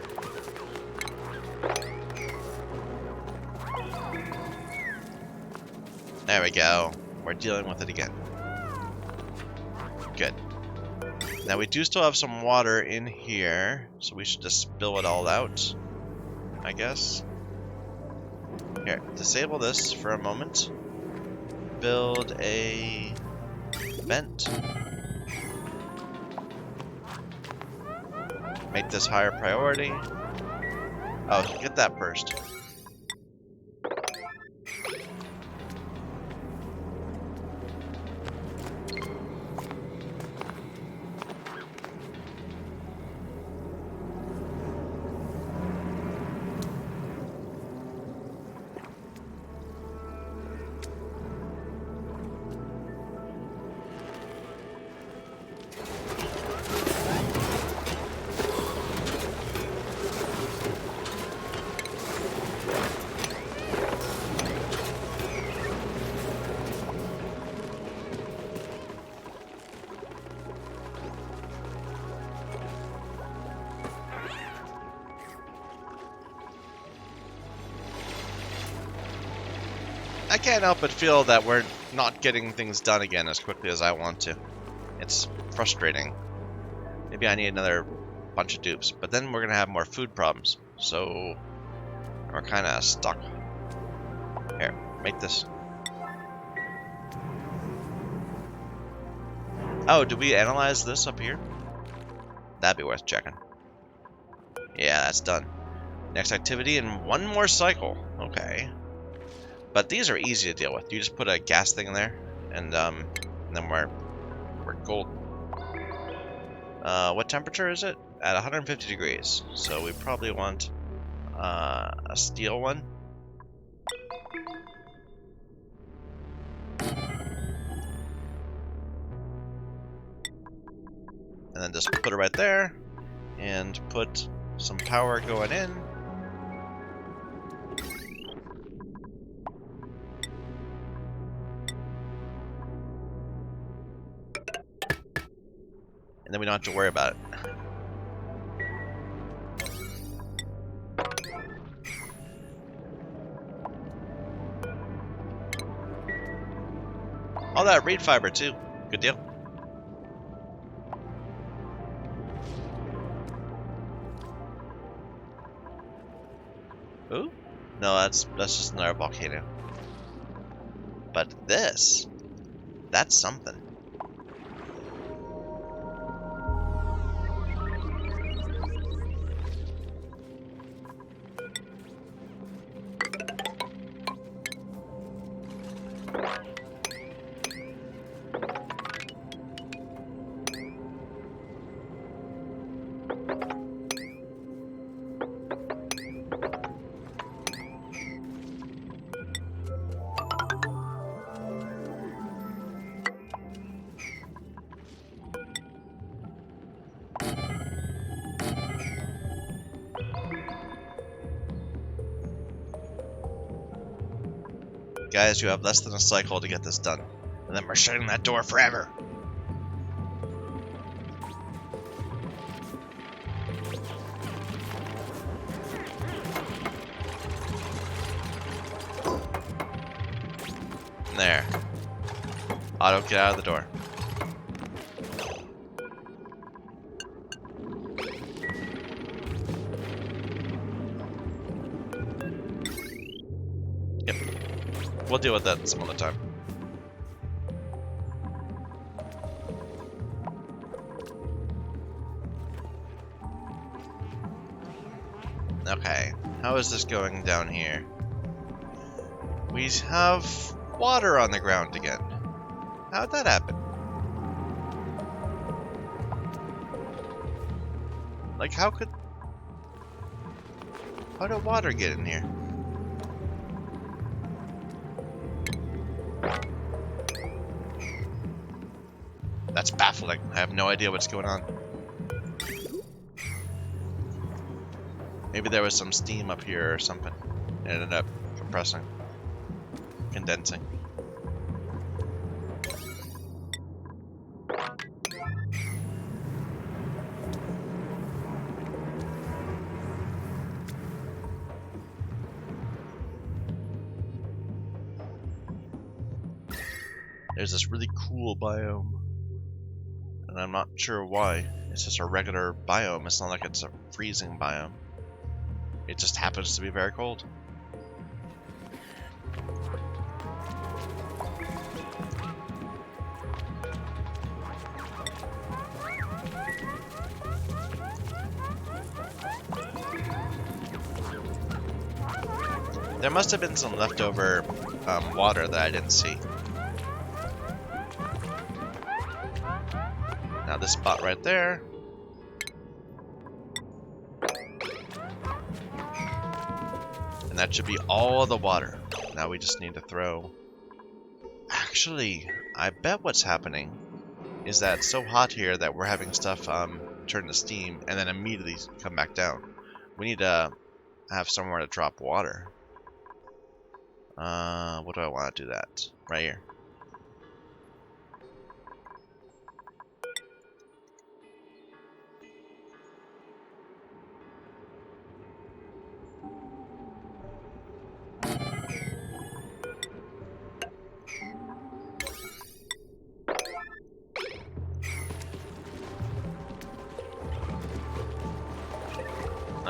There we go. We're dealing with it again. Good. Now we do still have some water in here, so we should just spill it all out, I guess. Here, disable this for a moment. Build a vent. Make this higher priority. Oh, get that first. I can't help but feel that we're not getting things done again as quickly as I want to. It's frustrating. Maybe I need another bunch of dupes, but then we're gonna have more food problems, so we're kind of stuck. Here, make this. Oh, did we analyze this up here? That'd be worth checking. Yeah, that's done. Next activity in one more cycle. Okay. But these are easy to deal with. You just put a gas thing in there, and then we're golden. What temperature is it? At 150 degrees. So we probably want a steel one. And then just put it right there, and put some power going in. And then we don't have to worry about it. All that reed fiber too. Good deal. Ooh? No, that's just another volcano. But this, that's something. Guys, you have less than a cycle to get this done. And then we're shutting that door forever. There. Otto, get out of the door. Yep. We'll deal with that some other time. Okay, how is this going down here? We have water on the ground again. How'd that happen? Like, how did water get in here? That's baffling. I have no idea what's going on. Maybe there was some steam up here or something. It ended up compressing. Condensing. There's this really cool biome. And I'm not sure why. It's just a regular biome. It's not like it's a freezing biome. It just happens to be very cold. There must have been some leftover water that I didn't see. Now this spot right there. And that should be all the water. Now we just need to throw... Actually, I bet what's happening is that it's so hot here that we're having stuff turn to steam and then immediately come back down. We need to have somewhere to drop water. What do I want to do that? Right here.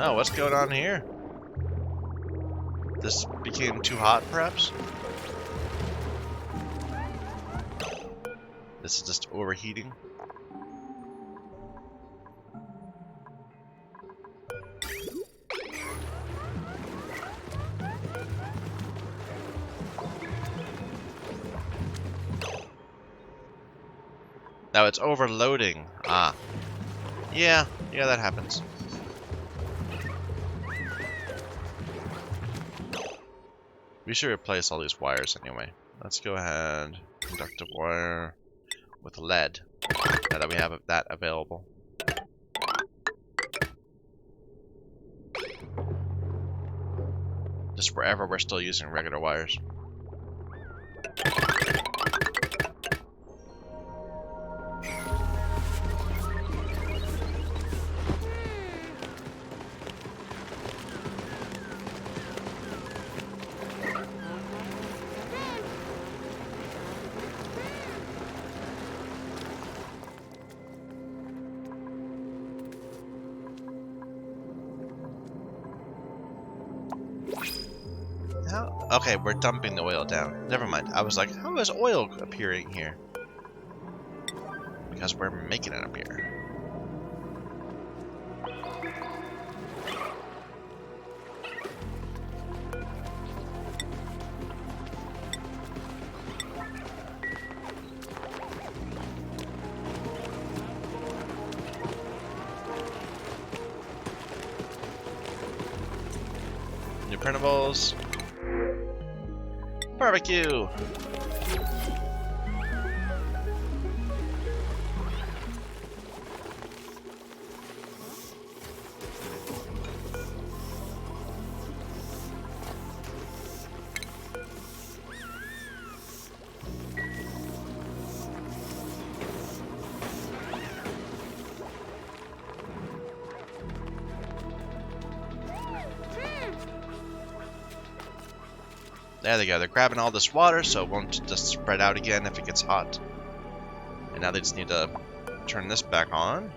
Oh, what's going on here? This became too hot, perhaps? This is just overheating. Now it's overloading. Ah. Yeah, that happens. We should replace all these wires anyway. Let's go ahead. Conductive wire with lead. Now that we have that available. Just wherever we're still using regular wires. Okay, we're dumping the oil down. Never mind. I was like, how is oil appearing here? Because we're making it appear. New printables. Barbecue! There they go. They're grabbing all this water so it won't just spread out again if it gets hot. And now they just need to turn this back on.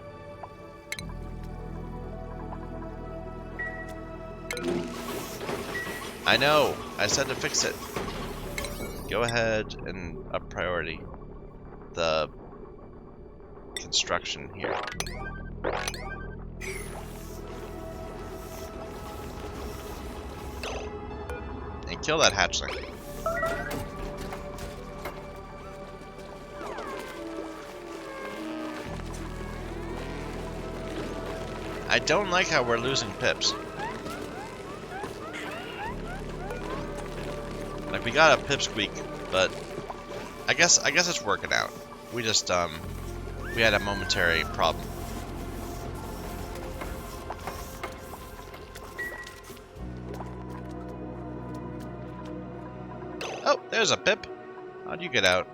I know. I said to fix it. Go ahead and up priority the construction here. And kill that hatchling. I don't like how we're losing pips. Like, we got a pipsqueak, but I guess it's working out. We just we had a momentary problem. Oh, there's a pip. How'd you get out?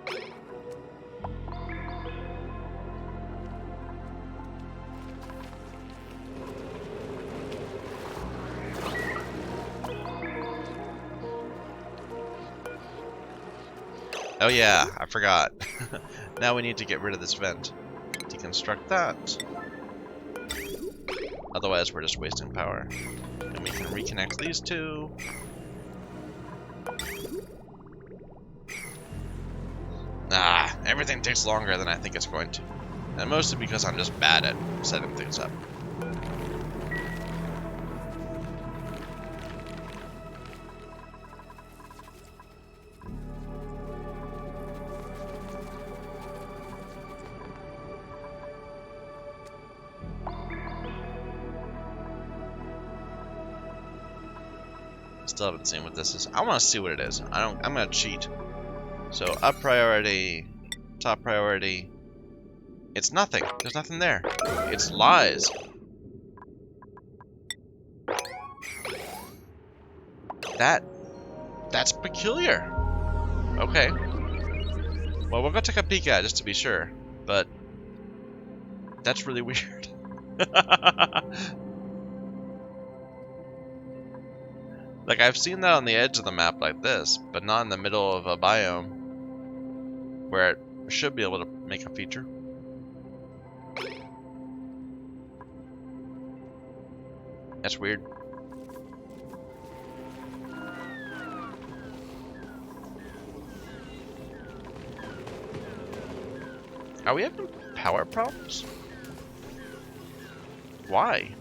Oh yeah, I forgot. Now we need to get rid of this vent. Deconstruct that. Otherwise we're just wasting power. And we can reconnect these two. Ah, everything takes longer than I think it's going to. And mostly because I'm just bad at setting things up. Still haven't seen what this is. I want to see what it is. I'm gonna cheat. So up priority, top priority. It's nothing. There's nothing there. It's lies. That's peculiar. Okay. Well, we'll go take a peek at it just to be sure. But that's really weird. Like, I've seen that on the edge of the map like this, but not in the middle of a biome where it should be able to make a feature. That's weird. Are we having power problems? Why?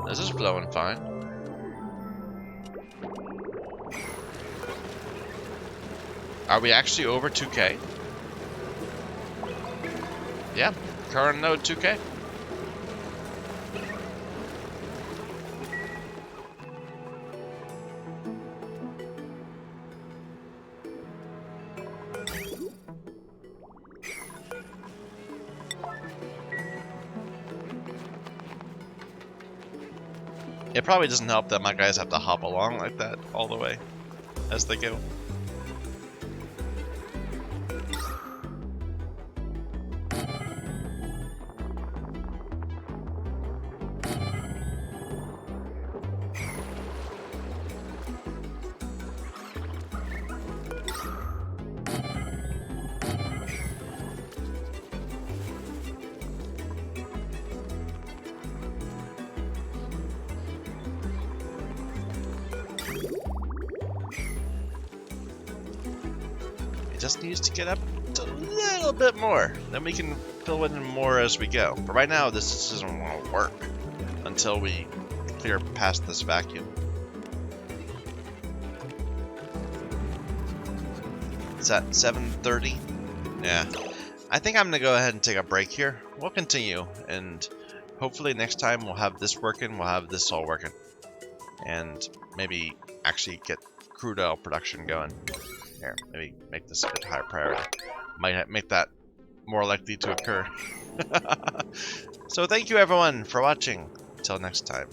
This is flowing fine. Are we actually over 2K? Yeah, current node 2K. It probably doesn't help that my guys have to hop along like that all the way as they go. Just needs to get up a little bit more. Then we can fill in more as we go. But right now, this just doesn't want to work until we clear past this vacuum. It's at 7:30. Yeah. I think I'm going to go ahead and take a break here. We'll continue, and hopefully next time we'll have this working, we'll have this all working. And maybe actually get crude oil production going. Here, maybe make this a bit higher priority. Might make that more likely to occur. So thank you everyone for watching. Until next time.